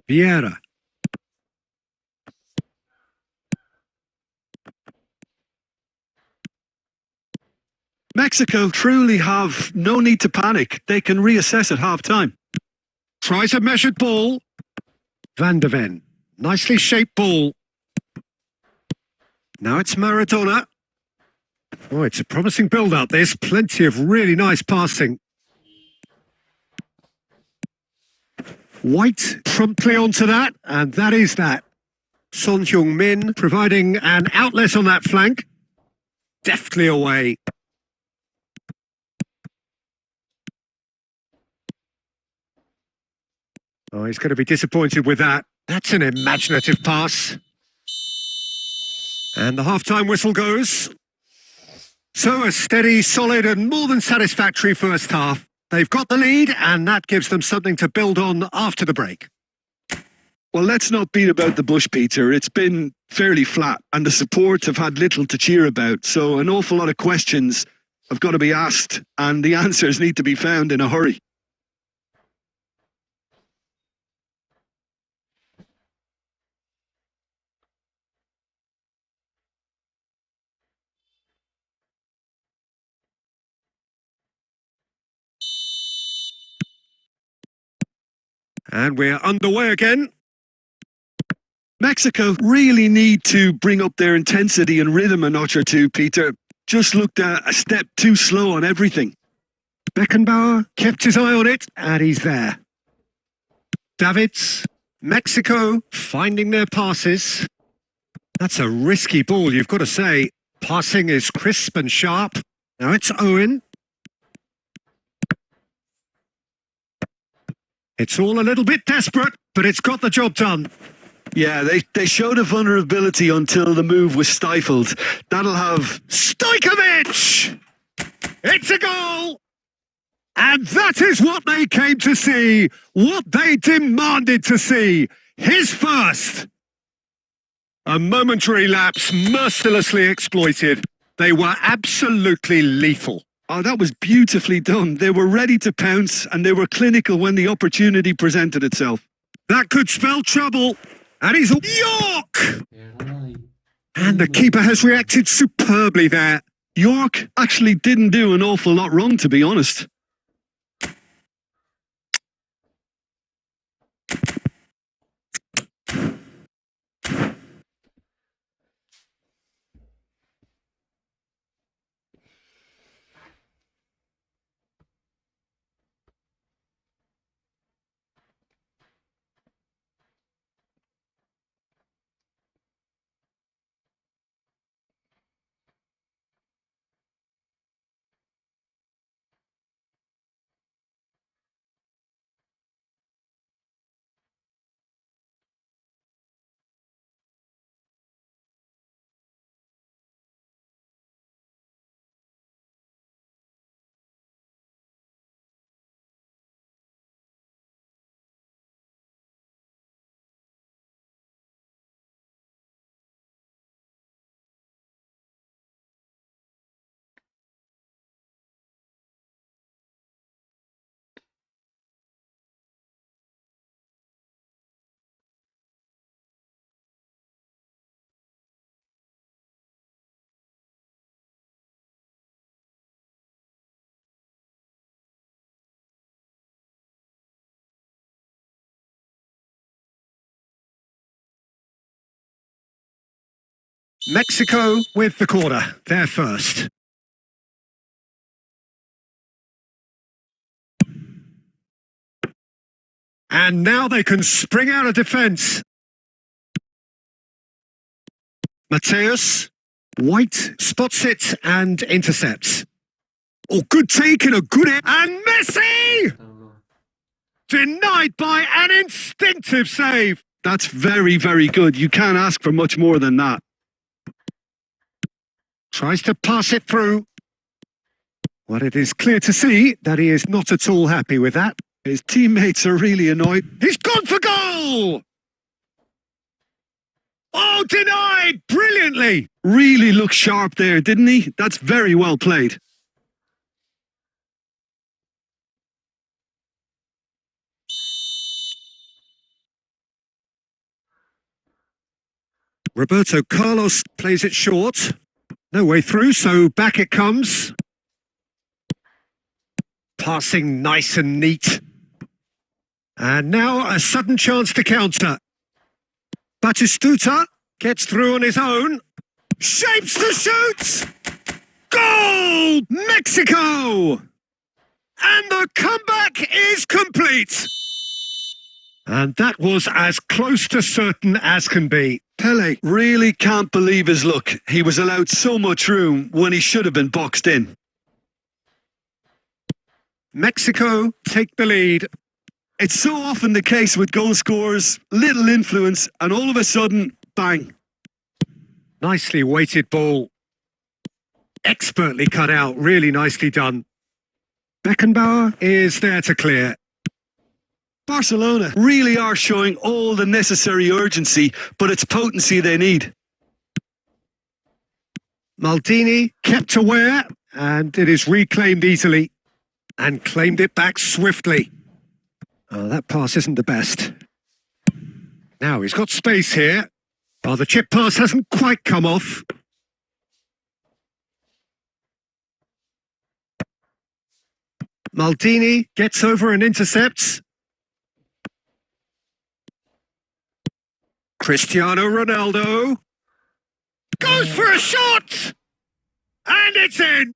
Speaker 2: Vieira.
Speaker 3: Mexico truly have no need to panic. They can reassess at half-time.
Speaker 2: Tries a measured ball. Van de Ven. Nicely shaped ball. Now it's Maradona. Oh, it's a promising build-up. There's plenty of really nice passing. White promptly onto that, and that is that. Son Heung-min providing an outlet on that flank. Deftly away. Oh, he's going to be disappointed with that. That's an imaginative pass. And the half-time whistle goes. So a steady, solid and more than satisfactory first half. They've got the lead and that gives them something to build on after the break.
Speaker 3: Well, let's not beat about the bush, Peter. It's been fairly flat and the support have had little to cheer about. So an awful lot of questions have got to be asked and the answers need to be found in a hurry.
Speaker 2: And we're underway again.
Speaker 3: Mexico really need to bring up their intensity and rhythm a notch or two, Peter. Just looked a step too slow on everything.
Speaker 2: Beckenbauer kept his eye on it and he's there. Davids, Mexico finding their passes. That's a risky ball, you've got to say. Passing is crisp and sharp. Now it's Owen. It's all a little bit desperate, but it's got the job done.
Speaker 3: Yeah, they showed a vulnerability until the move was stifled. That'll have...
Speaker 2: Stojkovic! It's a goal! And that is what they came to see, what they demanded to see. His first. A momentary lapse mercilessly exploited. They were absolutely lethal.
Speaker 3: Oh, that was beautifully done. They were ready to pounce and they were clinical when the opportunity presented itself.
Speaker 2: That could spell trouble. And he's York! And the keeper has reacted superbly there.
Speaker 3: York actually didn't do an awful lot wrong, to be honest.
Speaker 2: Mexico with the corner. They're first. And now they can spring out of defence. Mateus, White spots it and intercepts. Oh, good take and a good... And Messi! Denied by an instinctive save.
Speaker 3: That's very, very good. You can't ask for much more than that.
Speaker 2: Tries to pass it through. Well, it is clear to see that he is not at all happy with that.
Speaker 3: His teammates are really annoyed.
Speaker 2: He's gone for goal! Oh, denied brilliantly.
Speaker 3: Really looked sharp there, didn't he? That's very well played.
Speaker 2: Roberto Carlos plays it short. No way through, so back it comes. Passing nice and neat. And now a sudden chance to counter. Batistuta gets through on his own. Shapes the shoot! Goal! Mexico! And the comeback is complete. And that was as close to certain as can be.
Speaker 3: Pele really can't believe his luck. He was allowed so much room when he should have been boxed in.
Speaker 2: Mexico take the lead.
Speaker 3: It's so often the case with goal scorers, little influence, and all of a sudden, bang.
Speaker 2: Nicely weighted ball. Expertly cut out, really nicely done. Beckenbauer is there to clear.
Speaker 3: Barcelona really are showing all the necessary urgency, but it's potency they need.
Speaker 2: Maldini kept aware, and it is reclaimed easily. And claimed it back swiftly. Oh, that pass isn't the best. Now he's got space here. Oh, the chip pass hasn't quite come off. Maldini gets over and intercepts. Cristiano Ronaldo goes for a shot! And it's in!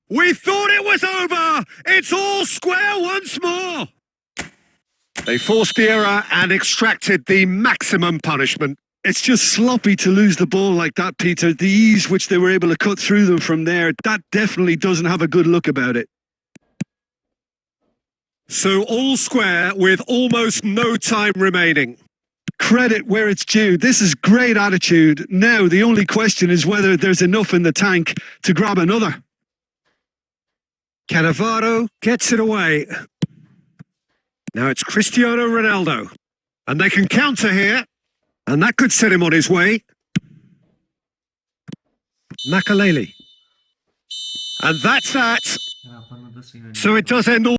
Speaker 2: We thought it was over! It's all square once more! They forced the error and extracted the maximum punishment.
Speaker 3: It's just sloppy to lose the ball like that, Peter. The ease which they were able to cut through them from there, that definitely doesn't have a good look about it.
Speaker 2: So all square with almost no time remaining.
Speaker 3: Credit where it's due. This is great attitude. Now, the only question is whether there's enough in the tank to grab another.
Speaker 2: Cannavaro gets it away. Now it's Cristiano Ronaldo. And they can counter here. And that could set him on his way. Makaleli. And that's that. So it does end all.